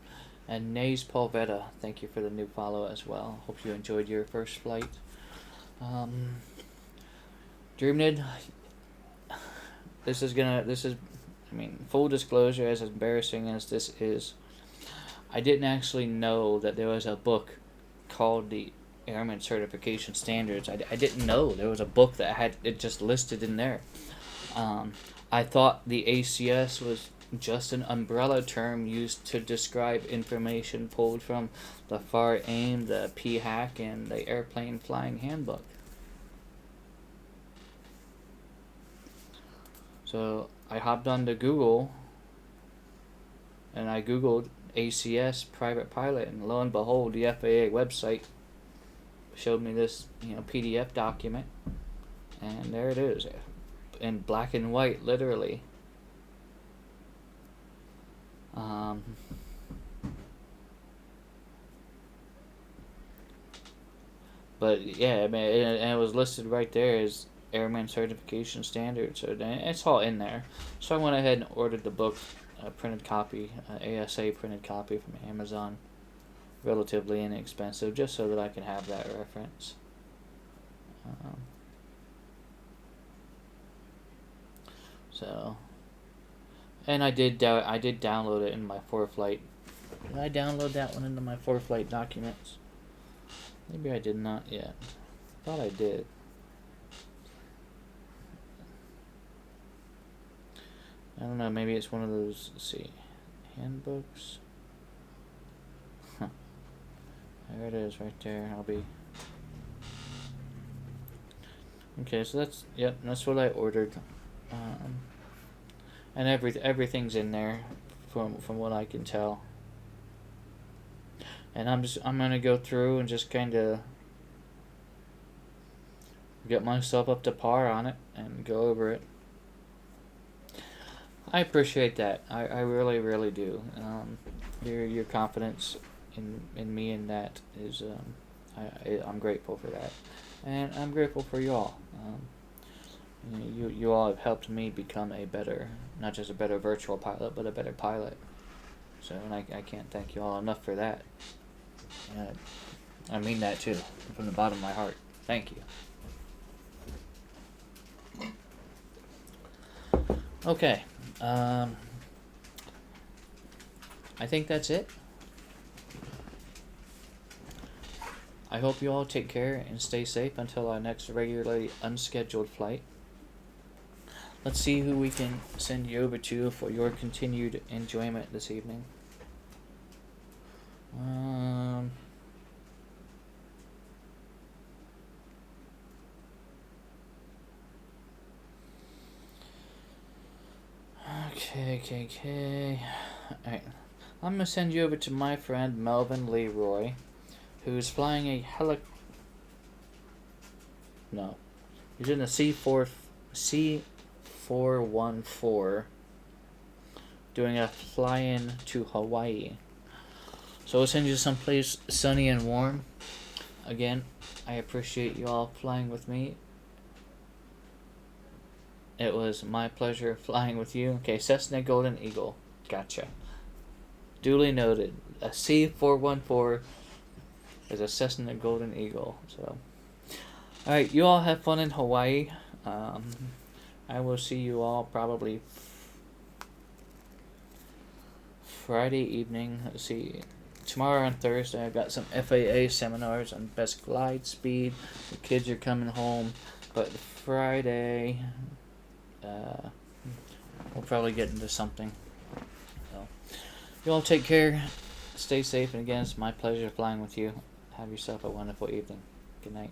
And Nays Paulvetta, thank you for the new follow as well. Hope you enjoyed your first flight. Dreamnid, full disclosure, as embarrassing as this is, I didn't actually know that there was a book called the Airman Certification Standards. I didn't know there was a book that had it just listed in there. I thought the ACS was just an umbrella term used to describe information pulled from the FAR AIM, the PHAC, and the Airplane Flying Handbook. So I hopped onto Google and I Googled ACS private pilot, and lo and behold, the FAA website showed me this PDF document, and there it is in black and white, literally. But yeah, and it was listed right there as Airman Certification Standard, so it's all in there. So I went ahead and ordered the book, a printed copy, ASA printed copy from Amazon, relatively inexpensive, just so that I can have that reference. And I did download it in my ForeFlight. Did I download that one into my ForeFlight documents? Maybe I did not yet. Thought I did. I don't know, maybe it's one of those, let's see, handbooks. There it is right there. Okay, so that's what I ordered. And everything's in there from what I can tell. And I'm gonna go through and just kind of get myself up to par on it and go over it. I appreciate that. I really, really do. Your confidence in me in that is I'm grateful for that, and I'm grateful for you all. You all have helped me become a better, not just a better virtual pilot, but a better pilot. So, and I can't thank you all enough for that. I mean that too, from the bottom of my heart. Thank you. Okay. I think that's it. I hope you all take care and stay safe until our next regularly unscheduled flight. let's see who we can send you over to for your continued enjoyment this evening. Okay. Alright. I'm gonna send you over to my friend Melvin Leroy, who's flying a No. He's in a C414 doing a fly-in to Hawaii. So we'll send you someplace sunny and warm. Again, I appreciate you all flying with me. It was my pleasure flying with you. Okay, Cessna Golden Eagle. Gotcha. Duly noted. A C414 is a Cessna Golden Eagle. So, alright, you all have fun in Hawaii. I will see you all probably Friday evening. Let's see. Tomorrow and Thursday, I've got some FAA seminars on best glide speed. The kids are coming home. But Friday, we'll probably get into something. So, you all take care. Stay safe. And again, it's my pleasure flying with you. Have yourself a wonderful evening. Good night.